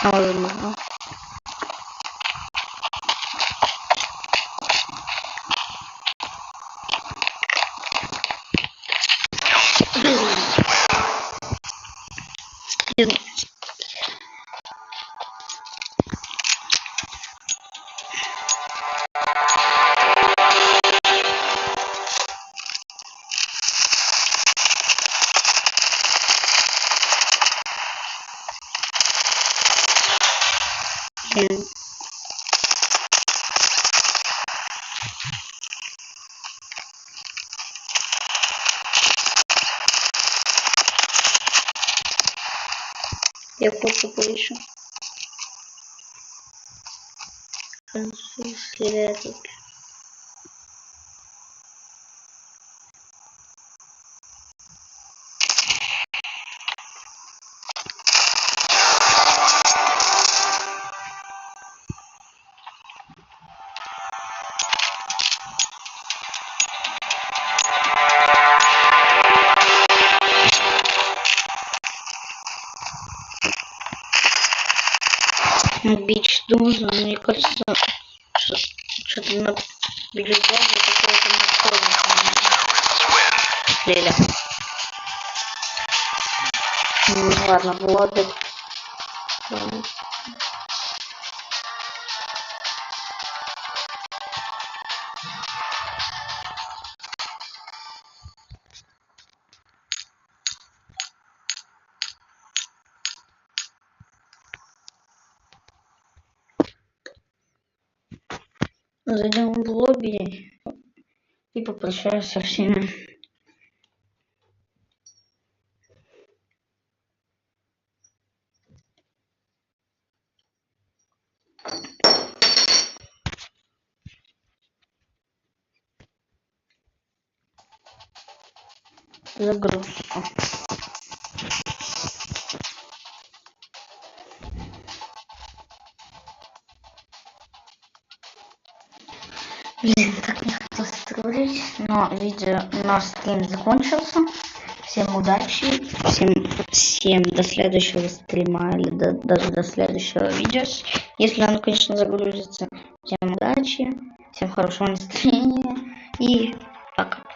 Возможно. Я просто поищу. Французский этот. Бич нужно, мне кажется, что-то на бич бомбе какое-то находится. Леля. Ну ладно, Влада. Зайдем в лобби и попрощаюсь со всеми. Загрузка. Блин, так не хотел троллить, но видео, наш стрим закончился. Всем удачи, всем до следующего стрима или даже до следующего видео, если оно, конечно, загрузится. Всем удачи, всем хорошего настроения и пока.